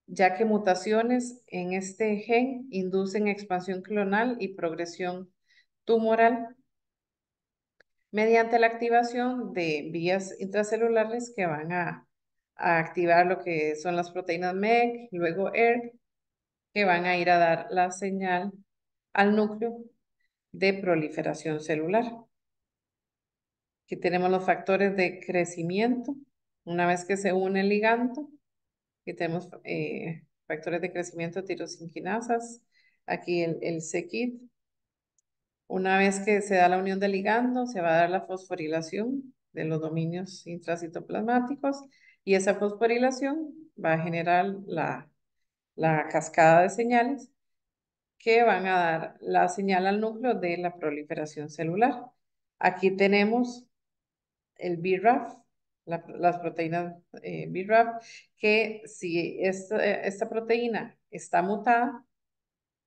ya que mutaciones en este gen inducen expansión clonal y progresión tumoral mediante la activación de vías intracelulares que van a activar lo que son las proteínas MEC, luego ERK, que van a ir a dar la señal al núcleo de proliferación celular. Aquí tenemos los factores de crecimiento. Una vez que se une el ligando, aquí tenemos factores de crecimiento tirosinquinasas, aquí el c-KIT. Una vez que se da la unión del ligando, se va a dar la fosforilación de los dominios intracitoplasmáticos y esa fosforilación va a generar la cascada de señales que van a dar la señal al núcleo de la proliferación celular. Aquí tenemos el BRAF, las proteínas BRAF, que si esta proteína está mutada,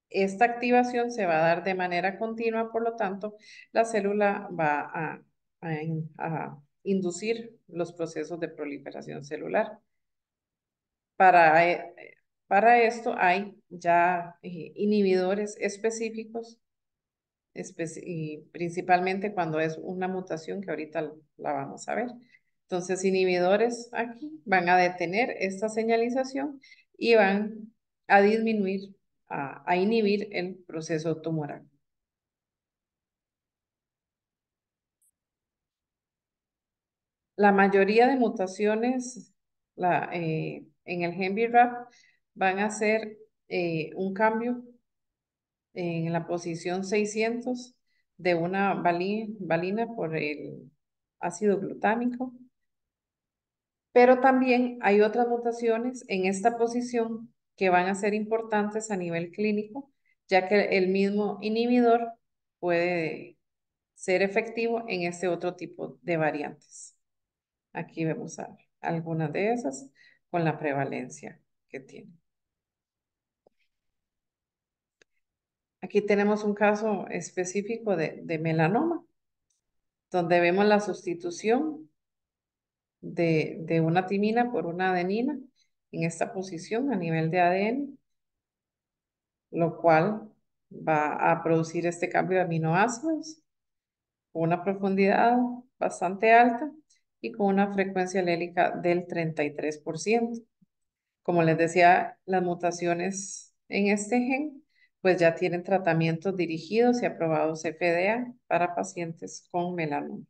esta activación se va a dar de manera continua, por lo tanto, la célula va a inducir los procesos de proliferación celular. Para, para esto hay ya inhibidores específicos, y principalmente cuando es una mutación que ahorita la vamos a ver. Entonces, inhibidores aquí van a detener esta señalización y van a disminuir, a inhibir el proceso tumoral. La mayoría de mutaciones en el gen BRAF van a ser un cambio en la posición 600 de una valina por el ácido glutámico. Pero también hay otras mutaciones en esta posición que van a ser importantes a nivel clínico, ya que el mismo inhibidor puede ser efectivo en este otro tipo de variantes. Aquí vemos algunas de esas con la prevalencia que tiene. Aquí tenemos un caso específico de melanoma, donde vemos la sustitución de una timina por una adenina en esta posición a nivel de ADN, lo cual va a producir este cambio de aminoácidos con una profundidad bastante alta y con una frecuencia alélica del 33%. Como les decía, las mutaciones en este gen pues ya tienen tratamientos dirigidos y aprobados FDA para pacientes con melanoma.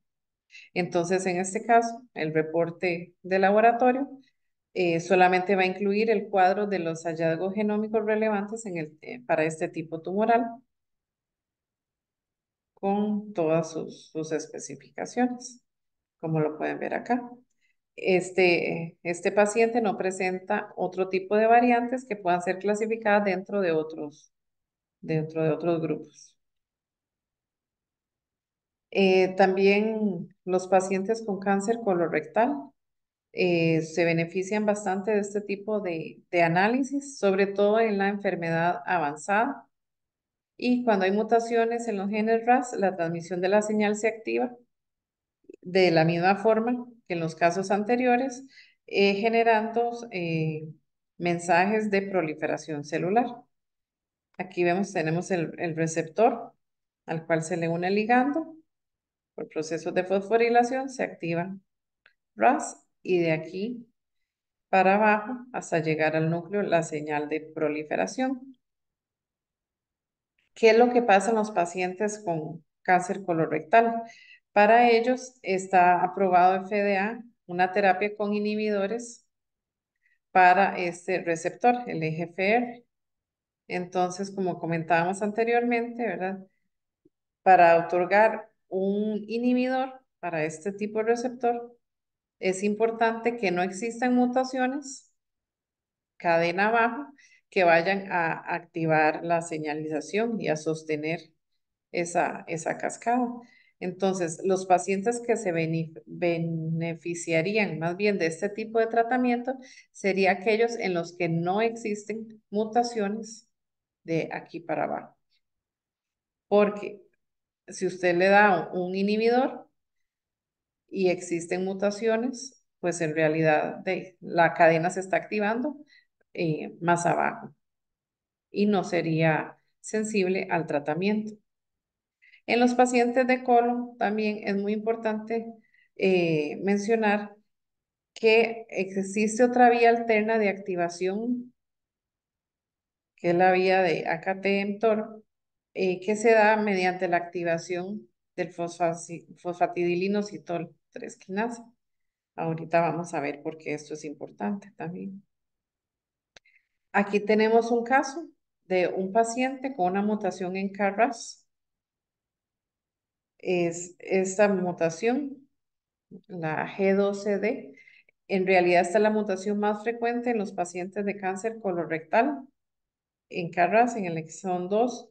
Entonces, en este caso, el reporte de laboratorio solamente va a incluir el cuadro de los hallazgos genómicos relevantes para este tipo tumoral con todas sus especificaciones, como lo pueden ver acá. Este paciente no presenta otro tipo de variantes que puedan ser clasificadas dentro de otros grupos. También los pacientes con cáncer colorectal se benefician bastante de este tipo de análisis, sobre todo en la enfermedad avanzada. Y cuando hay mutaciones en los genes RAS, la transmisión de la señal se activa de la misma forma que en los casos anteriores, generando mensajes de proliferación celular. Aquí tenemos el receptor al cual se le une el ligando. Por procesos de fosforilación se activa RAS y de aquí para abajo hasta llegar al núcleo la señal de proliferación. ¿Qué es lo que pasa en los pacientes con cáncer colorectal? Para ellos está aprobado FDA una terapia con inhibidores para este receptor, el EGFR. Entonces, como comentábamos anteriormente, ¿verdad? Para otorgar un inhibidor para este tipo de receptor, es importante que no existan mutaciones cadena abajo que vayan a activar la señalización y a sostener esa cascada. Entonces, los pacientes que se beneficiarían más bien de este tipo de tratamiento serían aquellos en los que no existen mutaciones de aquí para abajo. Porque si usted le da un inhibidor y existen mutaciones, pues en realidad la cadena se está activando más abajo y no sería sensible al tratamiento. En los pacientes de colon también es muy importante mencionar que existe otra vía alterna de activación, que es la vía de AKT-mTOR, que se da mediante la activación del fosfatidilinositol 3 quinasa. Ahorita vamos a ver por qué esto es importante también. Aquí tenemos un caso de un paciente con una mutación en KRAS. Esta mutación, la G12D, en realidad esta es la mutación más frecuente en los pacientes de cáncer colorectal, en KRAS, en el exón 2.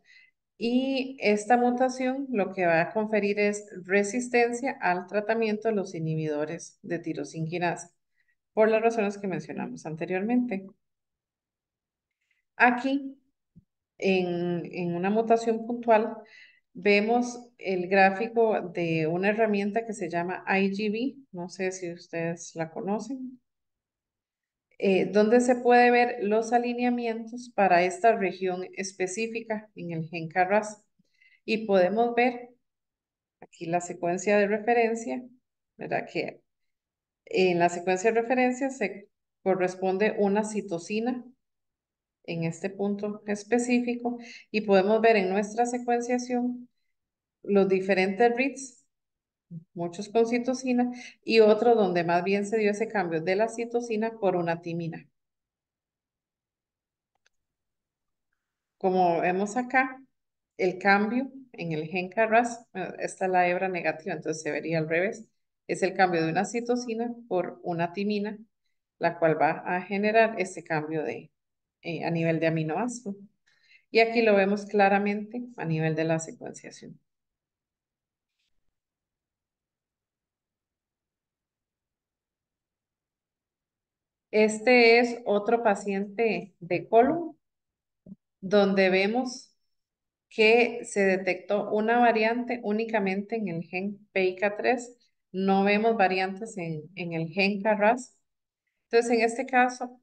Y esta mutación lo que va a conferir es resistencia al tratamiento de los inhibidores de tirosina quinasa, por las razones que mencionamos anteriormente. Aquí, en una mutación puntual, vemos el gráfico de una herramienta que se llama IGV, no sé si ustedes la conocen, donde se puede ver los alineamientos para esta región específica en el gen KRAS. Y podemos ver aquí la secuencia de referencia, ¿verdad? Que en la secuencia de referencia se corresponde una citosina en este punto específico y podemos ver en nuestra secuenciación los diferentes reads, muchos con citosina y otro donde más bien se dio ese cambio de la citosina por una timina. Como vemos acá, el cambio en el gen KRAS, esta es la hebra negativa, entonces se vería al revés, es el cambio de una citosina por una timina, la cual va a generar ese cambio a nivel de aminoácido. Y aquí lo vemos claramente a nivel de la secuenciación. Este es otro paciente de colon, donde vemos que se detectó una variante únicamente en el gen PIK3, no vemos variantes en el gen KRAS. Entonces, en este caso,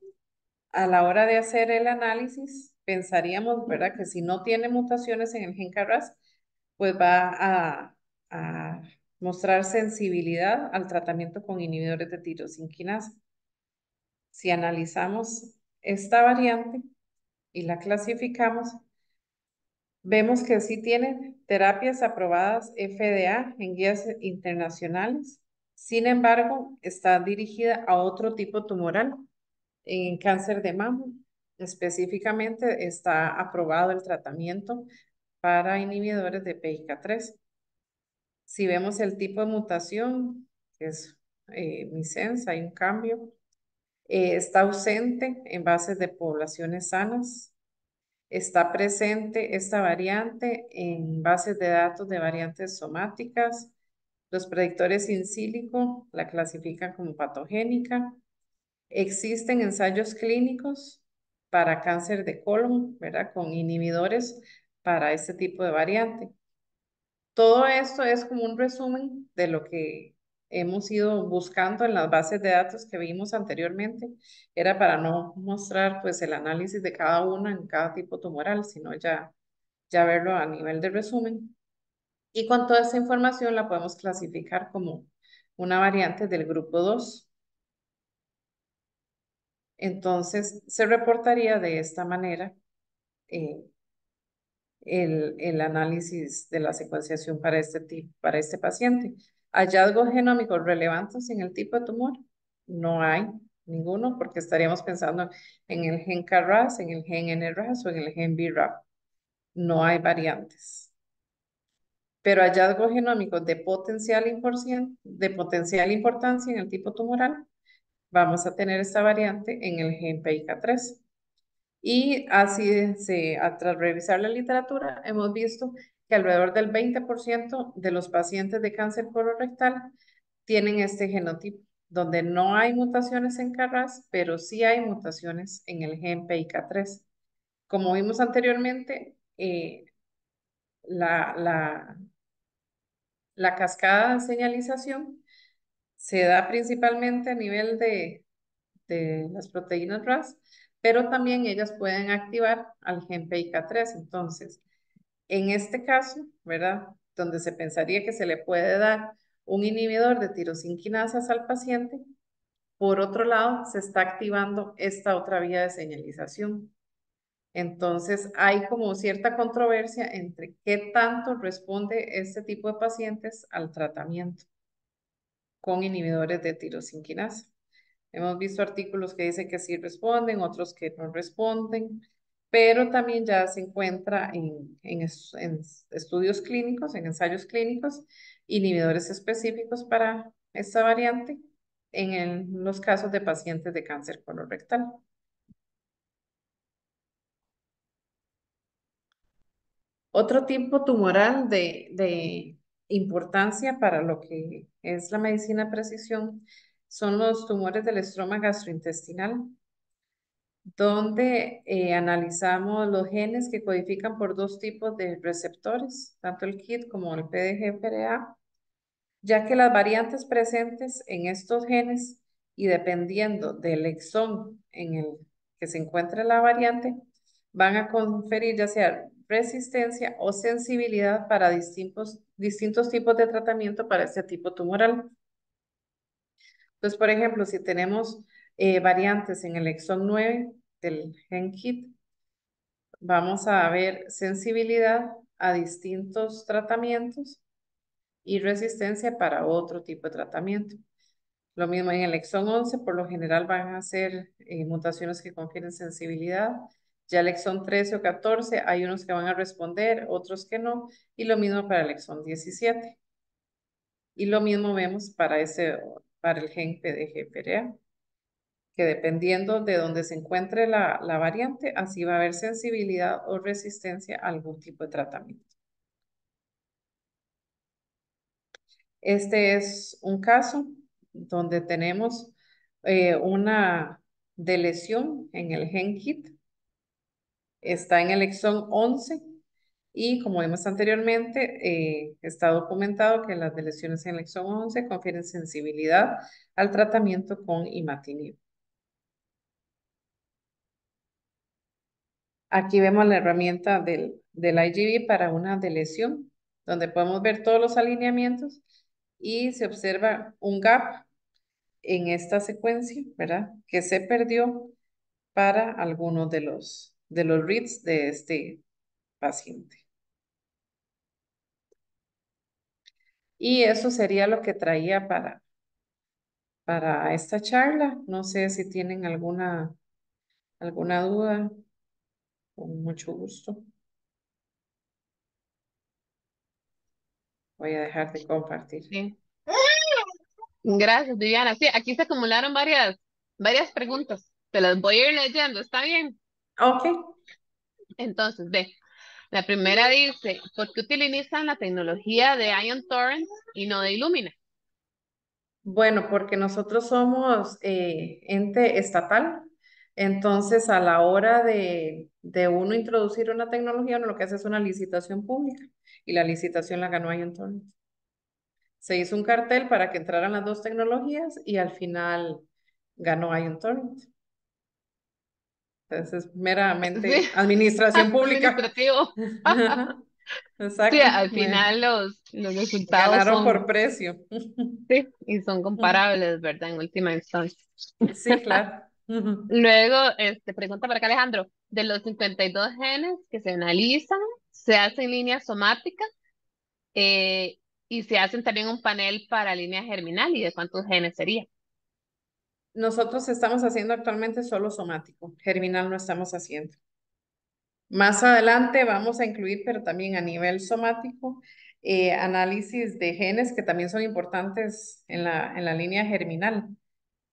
a la hora de hacer el análisis, pensaríamos, ¿verdad?, que si no tiene mutaciones en el gen KRAS, pues va a mostrar sensibilidad al tratamiento con inhibidores de tirosinquinasa. Si analizamos esta variante y la clasificamos, vemos que sí tiene terapias aprobadas FDA en guías internacionales. Sin embargo, está dirigida a otro tipo tumoral, en cáncer de mama. Específicamente está aprobado el tratamiento para inhibidores de PI3. Si vemos el tipo de mutación, que es missense, hay un cambio. Está ausente en bases de poblaciones sanas. Está presente esta variante en bases de datos de variantes somáticas. Los predictores in silico la clasifican como patogénica. Existen ensayos clínicos para cáncer de colon, ¿verdad? Con inhibidores para este tipo de variante. Todo esto es como un resumen de lo que hemos ido buscando en las bases de datos que vimos anteriormente. Era para no mostrar pues el análisis de cada una en cada tipo tumoral, sino ya verlo a nivel de resumen. Y con toda esta información la podemos clasificar como una variante del grupo 2. Entonces, se reportaría de esta manera eh, el análisis de la secuenciación para para este paciente. Hallazgos genómicos relevantes en el tipo de tumor, no hay ninguno, porque estaríamos pensando en el gen KRAS, en el gen NRAS o en el gen BRAF. No hay variantes. Pero hallazgos genómicos de potencial importancia en el tipo tumoral, vamos a tener esta variante en el gen PIK3. Y así, tras revisar la literatura, hemos visto que alrededor del 20% de los pacientes de cáncer colorectal tienen este genotipo, donde no hay mutaciones en KRAS, pero sí hay mutaciones en el gen PIK3. Como vimos anteriormente, la, la, la cascada de señalización se da principalmente a nivel de las proteínas RAS, pero también ellas pueden activar al gen PIK3. Entonces, en este caso, ¿verdad? Donde se pensaría que se le puede dar un inhibidor de tirosinquinasas al paciente, por otro lado, se está activando esta otra vía de señalización. Entonces, hay como cierta controversia entre qué tanto responde este tipo de pacientes al tratamiento con inhibidores de tirosinquinasa. Hemos visto artículos que dicen que sí responden, otros que no responden, pero también ya se encuentra en estudios clínicos, en ensayos clínicos, inhibidores específicos para esta variante en los casos de pacientes de cáncer colorectal. Otro tipo tumoral de importancia para lo que es la medicina de precisión son los tumores del estroma gastrointestinal, donde analizamos los genes que codifican por dos tipos de receptores, tanto el KIT como el PDGFRA, ya que las variantes presentes en estos genes y dependiendo del exón en el que se encuentre la variante, van a conferir ya sea resistencia o sensibilidad para distintos tipos de tratamiento para este tipo tumoral. Entonces, por ejemplo, si tenemos variantes en el exón 9 del gen KIT, vamos a ver sensibilidad a distintos tratamientos y resistencia para otro tipo de tratamiento. Lo mismo en el exón 11, por lo general van a ser mutaciones que confieren sensibilidad, Ya el exón 13 o 14, hay unos que van a responder, otros que no, y lo mismo para el exón 17. Y lo mismo vemos para el gen PDGFRA, que dependiendo de donde se encuentre la variante, así va a haber sensibilidad o resistencia a algún tipo de tratamiento. Este es un caso donde tenemos una deleción en el gen KIT. Está en el exón 11 y como vimos anteriormente, está documentado que las deleciones en el exón 11 confieren sensibilidad al tratamiento con imatinib. Aquí vemos la herramienta del IGV para una deleción, donde podemos ver todos los alineamientos y se observa un gap en esta secuencia, ¿verdad? Que se perdió para algunos de los reads de este paciente. Y eso sería lo que traía para esta charla. No sé si tienen alguna duda, con mucho gusto. Voy a dejar de compartir. Sí. Gracias, Viviana. Sí, aquí se acumularon varias preguntas. Te las voy a ir leyendo, ¿está bien? Ok. Entonces, ve, la primera dice, ¿por qué utilizan la tecnología de Ion Torrent y no de Illumina? Bueno, porque nosotros somos ente estatal, entonces a la hora de uno introducir una tecnología, uno lo que hace es una licitación pública y la licitación la ganó Ion Torrent. Se hizo un cartel para que entraran las dos tecnologías y al final ganó Ion Torrent. Entonces, es Sí, meramente administración pública. administrativo. Sí, Exacto. al final los resultados Ganaron por son, precio. sí, y son comparables, ¿verdad? En última instancia. Sí, claro. Luego, pregunta para acá Alejandro, de los 52 genes que se analizan, se hacen líneas somáticas eh, y se hacen también un panel para línea germinal y de cuántos genes sería. Nosotros estamos haciendo actualmente solo somático, germinal no estamos haciendo. Más adelante vamos a incluir, pero también a nivel somático, análisis de genes que también son importantes en la línea germinal,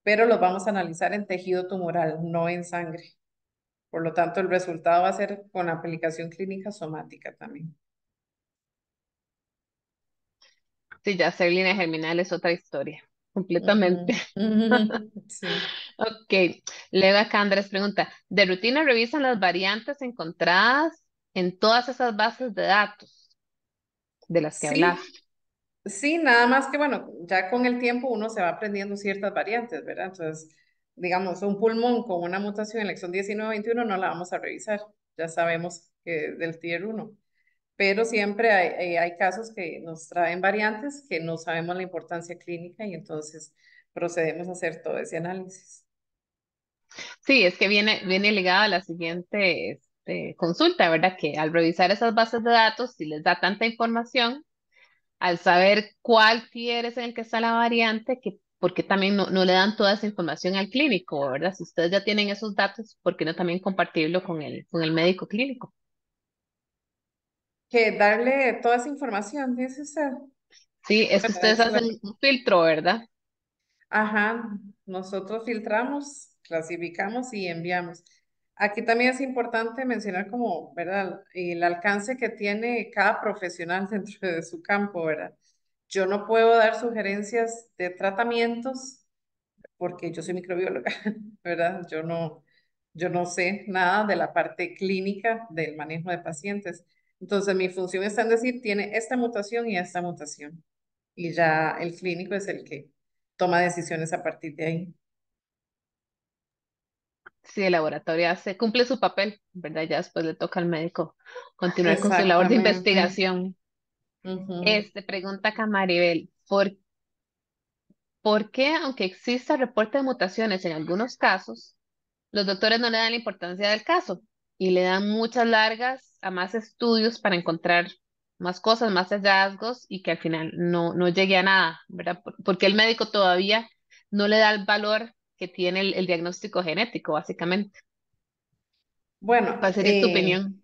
pero los vamos a analizar en tejido tumoral, no en sangre. Por lo tanto, el resultado va a ser con aplicación clínica somática también. Sí, ya hacer línea germinal es otra historia, completamente. Ujú, ujú, sí. Ok, luego acá Andrés pregunta, ¿de rutina revisan las variantes encontradas en todas esas bases de datos de las que hablas? Sí, sí, nada más que bueno, ya con el tiempo uno se va aprendiendo ciertas variantes, ¿verdad? Entonces, digamos, un pulmón con una mutación en el exón 19-21 no la vamos a revisar, ya sabemos que del tier 1, pero siempre hay casos que nos traen variantes que no sabemos la importancia clínica y entonces procedemos a hacer todo ese análisis. Sí, es que viene ligada a la siguiente consulta, ¿verdad? Que al revisar esas bases de datos, si les da tanta información, al saber cuál tier es en el que está la variante, que por qué también no le dan toda esa información al clínico, ¿verdad? Si ustedes ya tienen esos datos, ¿por qué no también compartirlo con el médico clínico? Que darle toda esa información, dice usted. Sí, es que Bueno, ustedes hacen un filtro, ¿verdad? ajá, nosotros filtramos, clasificamos y enviamos. Aquí también es importante mencionar como, ¿verdad? El alcance que tiene cada profesional dentro de su campo, ¿verdad? Yo no puedo dar sugerencias de tratamientos porque yo soy microbióloga, ¿verdad? Yo no sé nada de la parte clínica del manejo de pacientes. Entonces, mi función está en decir, tiene esta mutación y esta mutación. Y ya el clínico es el que toma decisiones a partir de ahí. Sí, el laboratorio cumple su papel, ¿verdad? Ya después le toca al médico continuar con su labor de Exactamente. investigación. Ujú. Pregunta Camaribel, ¿por qué, aunque exista reporte de mutaciones en algunos casos, los doctores no le dan la importancia del caso y le dan muchas largas a más estudios para encontrar más cosas, más hallazgos y que al final no llegue a nada, ¿verdad? Porque el médico todavía no le da el valor que tiene el diagnóstico genético, básicamente. Bueno, ¿Cuál sería tu opinión?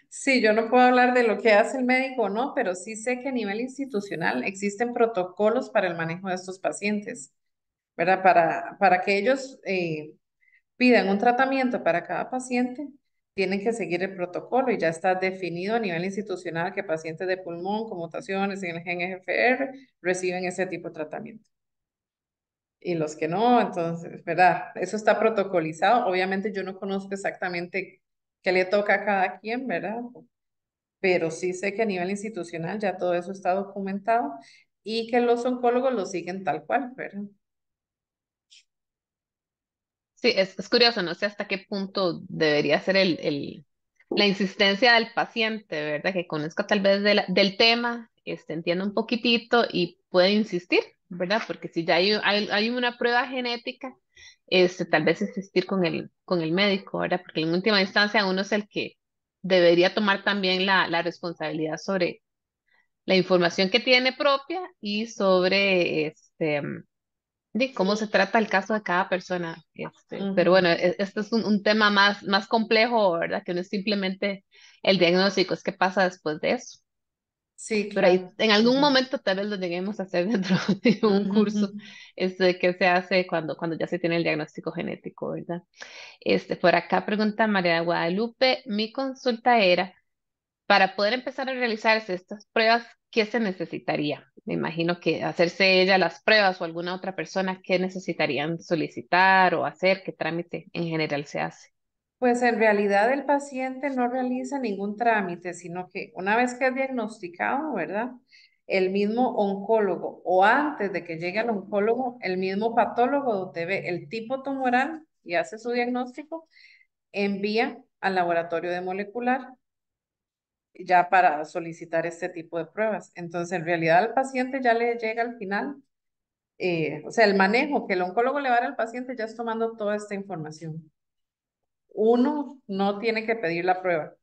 sí, yo no puedo hablar de lo que hace el médico o no, pero sí sé que a nivel institucional existen protocolos para el manejo de estos pacientes, ¿verdad? Para que ellos pidan un tratamiento para cada paciente, tienen que seguir el protocolo y ya está definido a nivel institucional que pacientes de pulmón con mutaciones en el gen EGFR reciben ese tipo de tratamiento. Y los que no, entonces, ¿verdad? Eso está protocolizado. Obviamente yo no conozco exactamente qué le toca a cada quien, ¿verdad? Pero sí sé que a nivel institucional ya todo eso está documentado y que los oncólogos lo siguen tal cual, ¿verdad? Sí, es curioso, no sé hasta qué punto debería ser la insistencia del paciente, ¿verdad? Que conozca tal vez del tema, entienda un poquitito y puede insistir, ¿verdad? Porque si ya hay una prueba genética, tal vez insistir con el médico, ¿verdad? Porque en última instancia uno es el que debería tomar también la responsabilidad sobre la información que tiene propia y sobre de cómo se trata el caso de cada persona. Pero bueno, Ujú. este es un tema más complejo, ¿verdad? Que no es simplemente el diagnóstico, es qué pasa después de eso. Sí, Pero ahí, claro. en algún Ujú. momento tal vez lo lleguemos a hacer dentro de un curso, Ujú. que se hace cuando ya se tiene el diagnóstico genético, ¿verdad? Por acá pregunta María Guadalupe, mi consulta era, para poder empezar a realizarse estas pruebas, ¿qué se necesitaría? Me imagino que hacerse ella las pruebas o alguna otra persona, ¿qué necesitarían solicitar o hacer? ¿Qué trámite en general se hace? Pues en realidad el paciente no realiza ningún trámite, sino que una vez que es diagnosticado, ¿verdad? El mismo oncólogo o antes de que llegue al oncólogo, el mismo patólogo debe el tipo tumoral y hace su diagnóstico, envía al laboratorio de molecular ya para solicitar este tipo de pruebas. Entonces, en realidad al paciente ya le llega al final, o sea, el manejo que el oncólogo le va a dar al paciente ya es tomando toda esta información. Uno no tiene que pedir la prueba,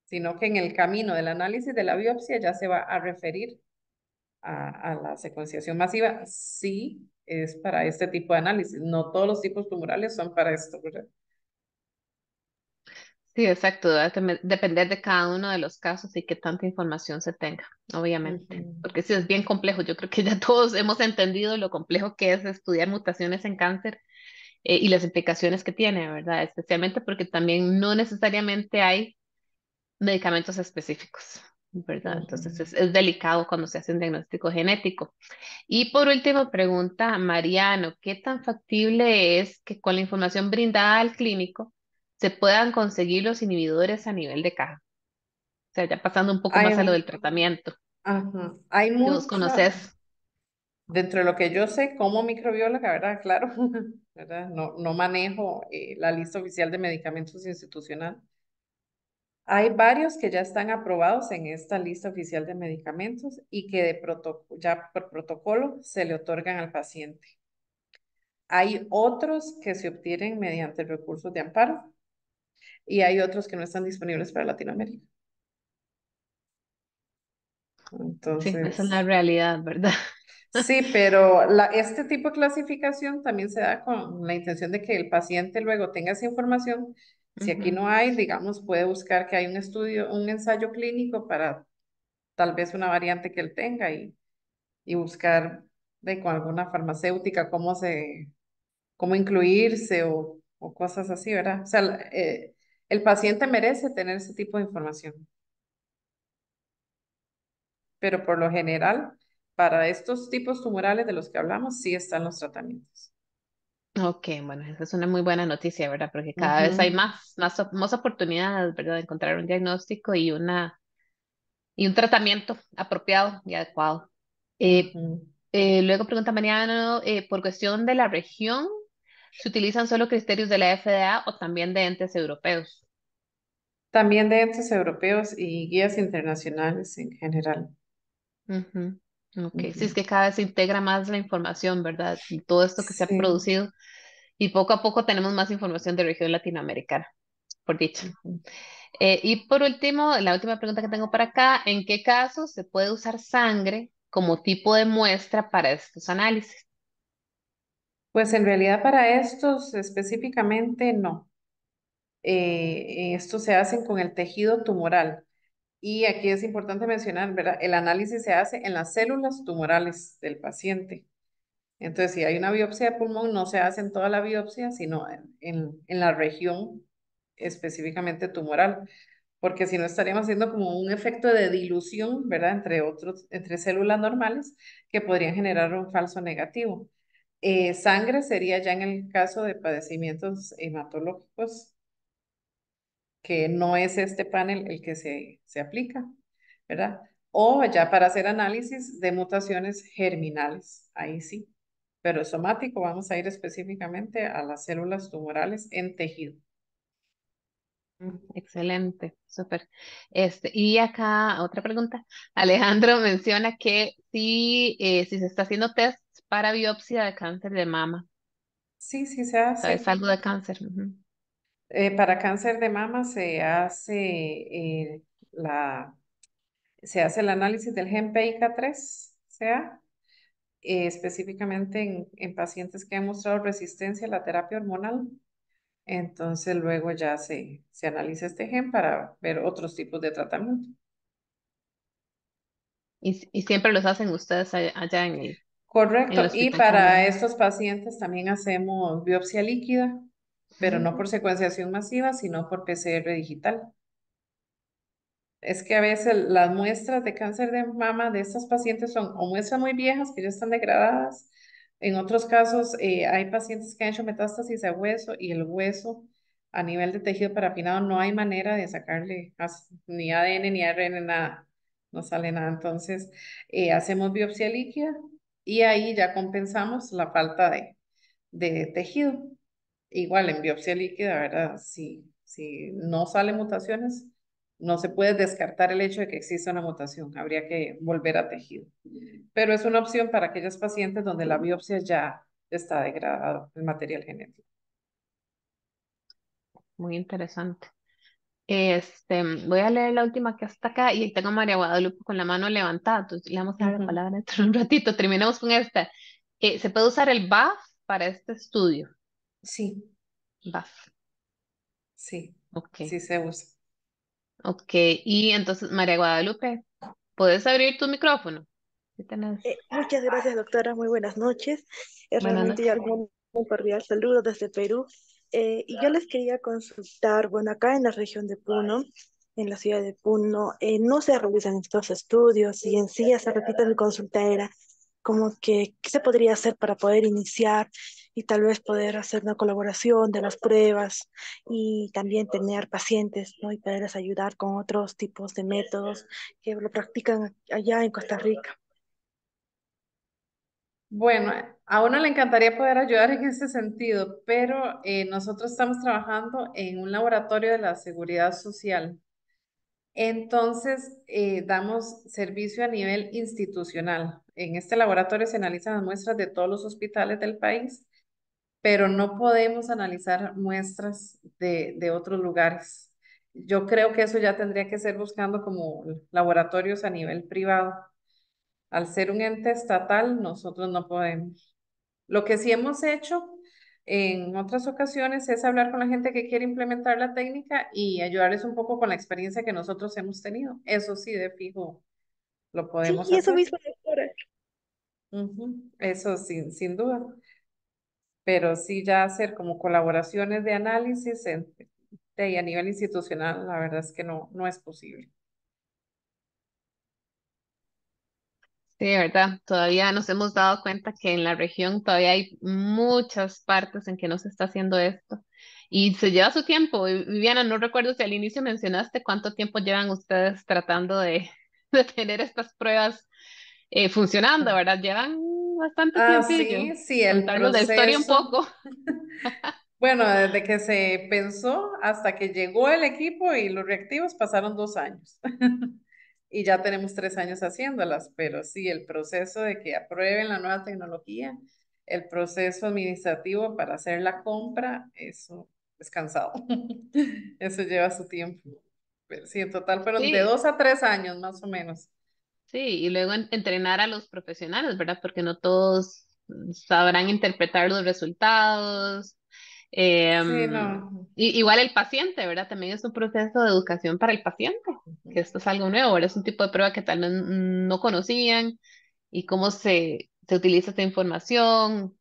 sino que en el camino del análisis de la biopsia ya se va a referir a la secuenciación masiva. Sí, es para este tipo de análisis. No todos los tipos tumorales son para esto, ¿verdad? Sí, exacto, va a depender de cada uno de los casos y qué tanta información se tenga, obviamente, Ujú, porque sí es bien complejo. Yo creo que ya todos hemos entendido lo complejo que es estudiar mutaciones en cáncer, y las implicaciones que tiene, ¿verdad? Especialmente porque también no necesariamente hay medicamentos específicos, ¿verdad? Entonces ujú. es delicado cuando se hace un diagnóstico genético. Y por último, pregunta Mariano, ¿qué tan factible es que con la información brindada al clínico se puedan conseguir los inhibidores a nivel de caja? O sea, ya pasando un poco Hay, más a lo del tratamiento. ajá, hay ¿Qué vos mucha, conoces? dentro de lo que yo sé como microbióloga, ¿verdad? Claro, ¿verdad? No, no manejo la lista oficial de medicamentos institucional. Hay varios que ya están aprobados en esta lista oficial de medicamentos y que ya por protocolo se le otorgan al paciente. Hay otros que se obtienen mediante recursos de amparo y hay otros que no están disponibles para Latinoamérica. Sí, esa es la Entonces, realidad, ¿verdad? sí, pero este tipo de clasificación también se da con la intención de que el paciente luego tenga esa información. Si aquí Ujú. no hay, digamos, puede buscar que hay un estudio, un ensayo clínico para tal vez una variante que él tenga y buscar con alguna farmacéutica cómo incluirse o cosas así, ¿verdad? O sea, el paciente merece tener ese tipo de información, pero por lo general, para estos tipos tumorales de los que hablamos, sí están los tratamientos. Ok, bueno, esa es una muy buena noticia, ¿verdad? Porque cada vez hay Ujú, más oportunidades, ¿verdad? De encontrar un diagnóstico y un tratamiento apropiado y adecuado. Eh, ujú. luego pregunta Mariano, por cuestión de la región, ¿se utilizan solo criterios de la FDA o también de entes europeos? También de entes europeos y guías internacionales en general. Ujú. Ok, sí, es Ujú. que cada vez se integra más la información, ¿verdad? Y todo esto que se ha Sí. producido y poco a poco tenemos más información de región latinoamericana, por dicho. Ujú. Y por último, la última pregunta que tengo para acá, ¿en qué casos se puede usar sangre como tipo de muestra para estos análisis? Pues en realidad para estos específicamente no. Esto se hacen con el tejido tumoral. Y aquí es importante mencionar, ¿verdad? El análisis se hace en las células tumorales del paciente. Entonces, si hay una biopsia de pulmón, no se hace en toda la biopsia, sino en la región específicamente tumoral, porque si no estaríamos haciendo como un efecto de dilución, ¿verdad? Entre células normales que podrían generar un falso negativo. Sangre sería ya en el caso de padecimientos hematológicos, que no es este panel el que se aplica, ¿verdad? O ya para hacer análisis de mutaciones germinales, ahí sí. Pero somático vamos a ir específicamente a las células tumorales en tejido. Excelente, súper. Y acá otra pregunta. Alejandro menciona que si se está haciendo test para biopsia de cáncer de mama, Sí, sí se hace. ¿sabes algo de cáncer? Ujú. Para cáncer de mama se hace el análisis del gen PIK3, ¿sea? Específicamente en pacientes que han mostrado resistencia a la terapia hormonal. Entonces luego ya se analiza este gen para ver otros tipos de tratamiento. Y siempre los hacen ustedes allá en el Correcto. Y Hospital para Calderón. estos pacientes también hacemos biopsia líquida, pero no Ujú. por secuenciación masiva, sino por PCR digital. Es que a veces las muestras de cáncer de mama de estas pacientes son o muestras muy viejas que ya están degradadas. En otros casos, hay pacientes que han hecho metástasis a hueso y el hueso a nivel de tejido parafinado no hay manera de sacarle ni ADN ni ARN, nada. No sale nada. Entonces, hacemos biopsia líquida y ahí ya compensamos la falta de tejido. Igual en biopsia líquida, ¿verdad? Si no salen mutaciones, no se puede descartar el hecho de que exista una mutación. Habría que volver a tejido. Pero es una opción para aquellos pacientes donde la biopsia ya está degradado, el material genético. Muy interesante. Voy a leer la última que está acá y tengo a María Guadalupe con la mano levantada, entonces le vamos a dar la Ujú. palabra dentro de un ratito. Terminemos con esta. ¿Se puede usar el BAF para este estudio? Sí, BAF. sí, Ok, sí se usa. ok. Y entonces, María Guadalupe, ¿puedes abrir tu micrófono? Sí tenés. Muchas gracias, doctora. Muy buenas noches. Buenas Realmente ya noches. un cordial saludo desde Perú. Y yo les quería consultar, bueno, acá en la región de Puno, en la ciudad de Puno, no se realizan estos estudios y en sí, esa repito, mi consulta era como que, ¿qué se podría hacer para poder iniciar y tal vez poder hacer una colaboración de las pruebas y también tener pacientes, ¿no? Y poderles ayudar con otros tipos de métodos que lo practican allá en Costa Rica. Bueno, a uno le encantaría poder ayudar en ese sentido, pero nosotros estamos trabajando en un laboratorio de la seguridad social. Entonces, damos servicio a nivel institucional. En este laboratorio se analizan las muestras de todos los hospitales del país, pero no podemos analizar muestras de otros lugares. Yo creo que eso ya tendría que ser buscando como laboratorios a nivel privado. Al ser un ente estatal, nosotros no podemos. Lo que sí hemos hecho en otras ocasiones es hablar con la gente que quiere implementar la técnica y ayudarles un poco con la experiencia que nosotros hemos tenido. Eso sí, de fijo, lo Sí, podemos y eso hacer. mismo, doctora. Ujú. Eso sin duda. Pero sí ya hacer como colaboraciones de análisis y a nivel institucional, la verdad es que no es posible. Sí, de verdad, todavía nos hemos dado cuenta que en la región todavía hay muchas partes en que no se está haciendo esto y se lleva su tiempo. Viviana, no recuerdo si al inicio mencionaste cuánto tiempo llevan ustedes tratando de, de tener estas pruebas funcionando, ¿verdad? Llevan bastante Ah, tiempillo. sí, sí, el Contarnos la historia un proceso. poco. Bueno, desde que se pensó hasta que llegó el equipo y los reactivos pasaron 2 años. Y ya tenemos 3 años haciéndolas, pero sí, el proceso de que aprueben la nueva tecnología, el proceso administrativo para hacer la compra, eso es cansado. Eso lleva su tiempo. Pero sí, en total fueron de Sí, 2 a 3 años más o menos. sí, y luego entrenar a los profesionales, ¿verdad? Porque no todos sabrán interpretar los resultados. Sí, Em, no. igual el paciente, ¿verdad? También es un proceso de educación para el paciente, que esto es algo nuevo, ¿verdad? Es un tipo de prueba que tal vez no conocían y cómo se utiliza esta información.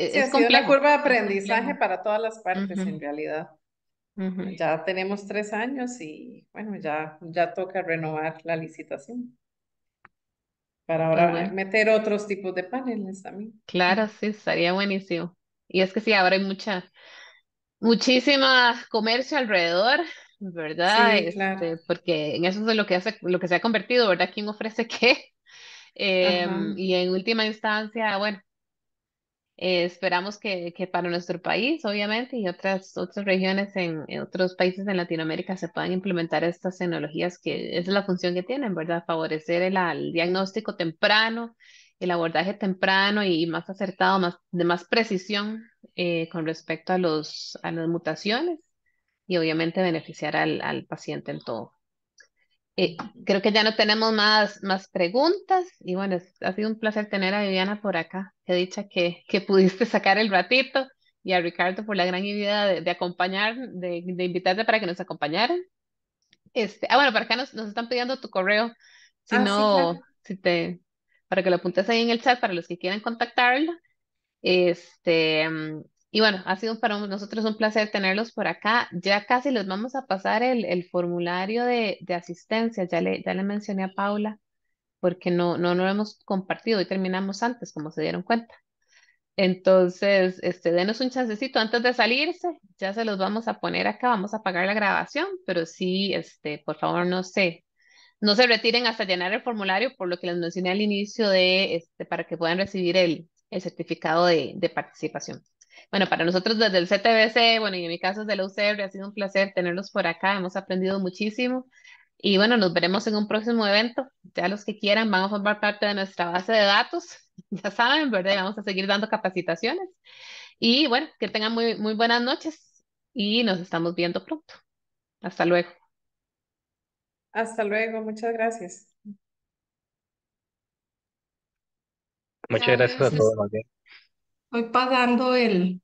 Sí, ha Es sido una complejo, curva de es aprendizaje complejo. para todas las partes en Ujú, realidad. ujú. Ya tenemos 3 años y bueno, ya toca renovar la licitación para Pues ahora bueno, meter otros tipos de paneles también. claro, sí, estaría buenísimo. Y es que sí, ahora hay muchísima comercio alrededor, ¿verdad? Sí, claro. Porque en eso es lo que se ha convertido, ¿verdad? ¿Quién ofrece qué? Ajá. Y en última instancia, bueno, esperamos que para nuestro país, obviamente, y otras regiones en otros países en Latinoamérica se puedan implementar estas tecnologías que esa es la función que tienen, ¿verdad? Favorecer el diagnóstico temprano, el abordaje temprano y más acertado, de más precisión con respecto a las mutaciones y obviamente beneficiar al paciente en todo. Creo que ya no tenemos más preguntas y bueno, ha sido un placer tener a Viviana por acá. Qué dicha que pudiste sacar el ratito y a Ricardo por la gran idea de acompañar, de invitarte para que nos acompañaran. Bueno, para acá nos están pidiendo tu correo, si Ah, sí, claro. no, para que lo apuntes ahí en el chat para los que quieran contactarla. Y bueno, ha sido para nosotros un placer tenerlos por acá. Ya casi les vamos a pasar el formulario de asistencia. Ya le mencioné a Paula porque no lo hemos compartido y terminamos antes, como se dieron cuenta. Entonces, denos un chancecito antes de salirse. Ya se los vamos a poner acá, vamos a apagar la grabación, pero sí, por favor, no se retiren hasta llenar el formulario, por lo que les mencioné al inicio para que puedan recibir el certificado de participación. Bueno, para nosotros desde el CTBC, bueno, y en mi caso desde la UCR, ha sido un placer tenerlos por acá, hemos aprendido muchísimo y bueno, nos veremos en un próximo evento. Ya los que quieran van a formar parte de nuestra base de datos, ya saben, ¿verdad? Y vamos a seguir dando capacitaciones y bueno, que tengan muy, muy buenas noches y nos estamos viendo pronto. Hasta luego. Hasta luego, muchas gracias. Muchas Ya gracias a les todos, más bien. estoy pagando el